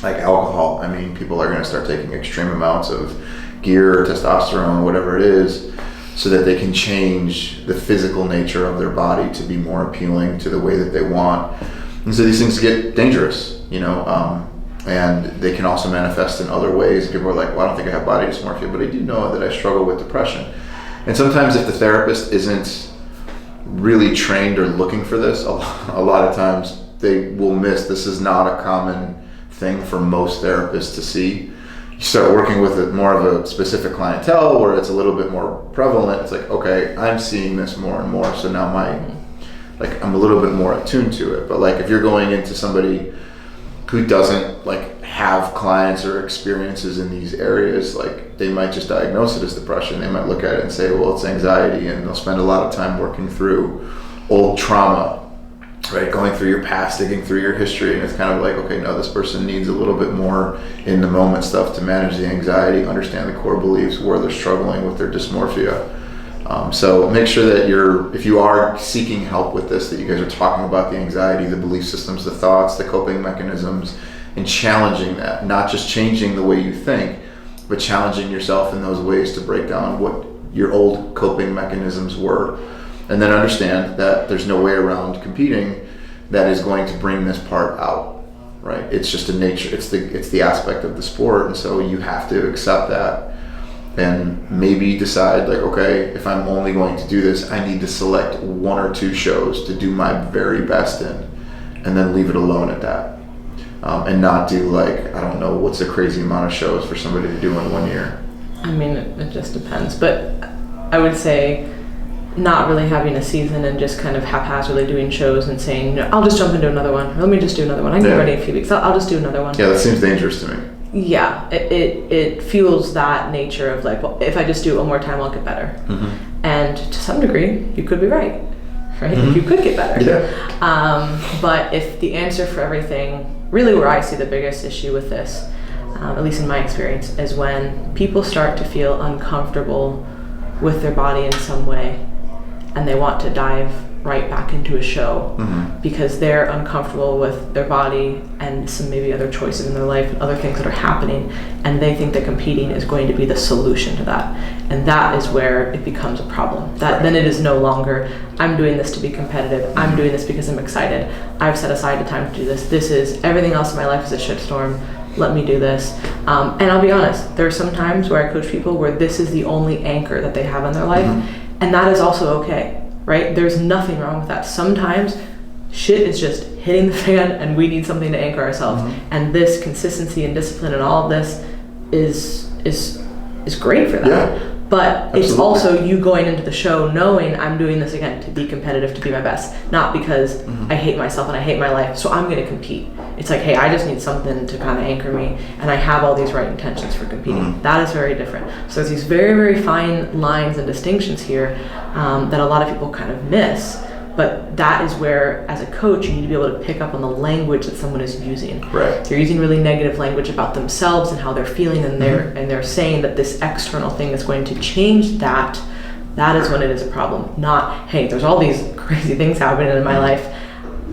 like alcohol. I mean, people are going to start taking extreme amounts of gear, testosterone, whatever it is, so that they can change the physical nature of their body to be more appealing to the way that they want. And so these things get dangerous, you know, and they can also manifest in other ways. People are like, well, I don't think I have body dysmorphia, but I do know that I struggle with depression. And sometimes if the therapist isn't really trained or looking for this, a lot of times they will miss. This is not a common thing for most therapists to see. You start working with more of a specific clientele where it's a little bit more prevalent. It's like, okay, I'm seeing this more and more, so now I'm a little bit more attuned to it. But like if you're going into somebody who doesn't like have clients or experiences in these areas, like they might just diagnose it as depression. They might look at it and say, well, it's anxiety, and they'll spend a lot of time working through old trauma, right? Going through your past, digging through your history, and it's kind of like, okay, no, this person needs a little bit more in the moment stuff to manage the anxiety, understand the core beliefs, where they're struggling with their dysmorphia. So make sure that if you are seeking help with this, that you guys are talking about the anxiety, the belief systems, the thoughts, the coping mechanisms, and challenging that, not just changing the way you think, but challenging yourself in those ways to break down what your old coping mechanisms were. And then understand that there's no way around competing that is going to bring this part out, right? It's just a nature, it's the aspect of the sport, and so you have to accept that and maybe decide like, okay, if I'm only going to do this, I need to select one or two shows to do my very best in, and then leave it alone at that. And not do like, I don't know, what's a crazy amount of shows for somebody to do in 1 year? I mean, it just depends, but I would say not really having a season and just kind of haphazardly doing shows and saying, no, I'll just jump into another one. Let me just do another one. I can get ready in a few weeks. I'll just do another one. Yeah, that seems dangerous to me. Yeah, it fuels that nature of like, well, if I just do it one more time, I'll get better. Mm-hmm. And to some degree, you could be right? Mm-hmm. You could get better. Yeah. But if the answer for everything, really where I see the biggest issue with this, at least in my experience, is when people start to feel uncomfortable with their body in some way, and they want to dive right back into a show because they're uncomfortable with their body and some maybe other choices in their life and other things that are happening, and they think that competing is going to be the solution to that. And that is where it becomes a problem. Then it is no longer, I'm doing this to be competitive, I'm doing this because I'm excited, I've set aside the time to do this, this is, everything else in my life is a shitstorm, let me do this. And I'll be honest, there are some times where I coach people where this is the only anchor that they have in their life, and that is also okay. Right? There's nothing wrong with that. Sometimes shit is just hitting the fan and we need something to anchor ourselves. And this consistency and discipline and all of this is great for that. Yeah, but absolutely. It's also you going into the show knowing I'm doing this again to be competitive, to be my best, not because I hate myself and I hate my life, so I'm going to compete. It's like, hey, I just need something to kind of anchor me, and I have all these right intentions for competing. That is very different. So there's these very, very fine lines and distinctions here that a lot of people kind of miss. But that is where, as a coach, you need to be able to pick up on the language that someone is using. Right. They're using really negative language about themselves and how they're feeling, and they're saying that this external thing is going to change that. That is when it is a problem. Not, hey, there's all these crazy things happening in my life.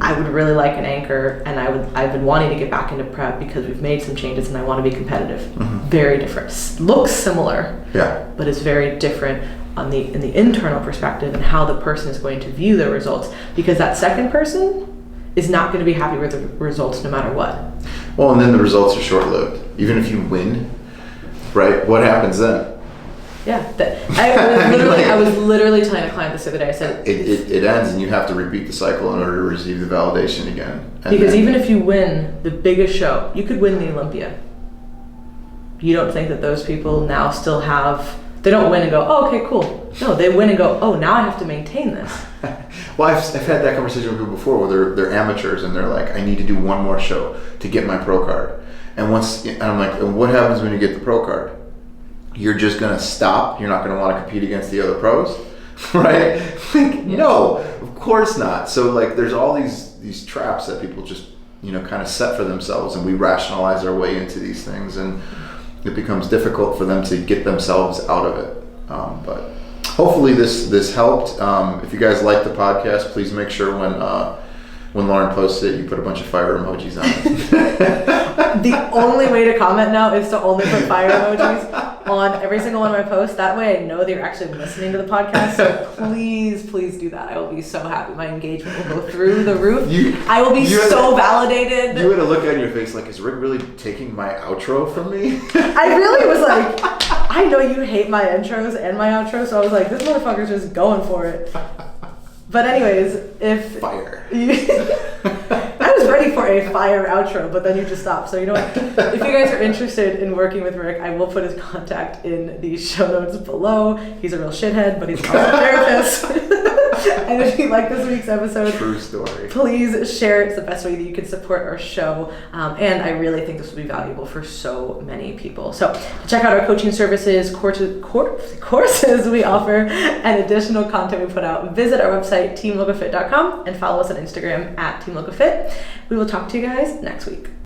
I would really like an anchor, and I've been wanting to get back into prep because we've made some changes and I want to be competitive. Very different. Looks similar, but it's very different in the internal perspective and how the person is going to view their results, because that second person is not going to be happy with the results no matter what. Well, and then the results are short-lived. Even if you win, right? What happens then? Yeah, I was literally telling a client this the other day. I said it ends, and you have to repeat the cycle in order to receive the validation again. Because even if you win the biggest show, you could win the Olympia. You don't think that those people now still have They don't win and go, oh, okay, cool. No, they win and go, oh, now I have to maintain this. Well, I've had that conversation with people before where they're amateurs and they're like, I need to do one more show to get my pro card. And I'm like, and what happens when you get the pro card? You're just going to stop. You're not going to want to compete against the other pros, right? Like, no, of course not. So like, there's all these traps that people just, kind of set for themselves, and we rationalize our way into these things, and it becomes difficult for them to get themselves out of it. But hopefully this helped. If you guys like the podcast, please make sure when Lauren posts it, you put a bunch of fire emojis on it. The only way to comment now is to only put fire emojis on every single one of my posts. That way I know that you're actually listening to the podcast. So please do that. I will be so happy. My engagement will go through the roof. I will be so validated. You had a look on your face like, is Rick really taking my outro from me? I really was like, I know you hate my intros and my outro, so I was like, this motherfucker's just going for it. But anyways, fire. I was ready for a fire outro, but then you just stopped. So you know what? If you guys are interested in working with Rick, I will put his contact in the show notes below. He's a real shithead, but he's also a therapist. And if you like this week's episode, true story, please share it. It's the best way that you can support our show. And I really think this will be valuable for so many people. So check out our coaching services, courses we offer, and additional content we put out. Visit our website, teamlocofit.com, and follow us on Instagram @teamlocofit. We will talk to you guys next week.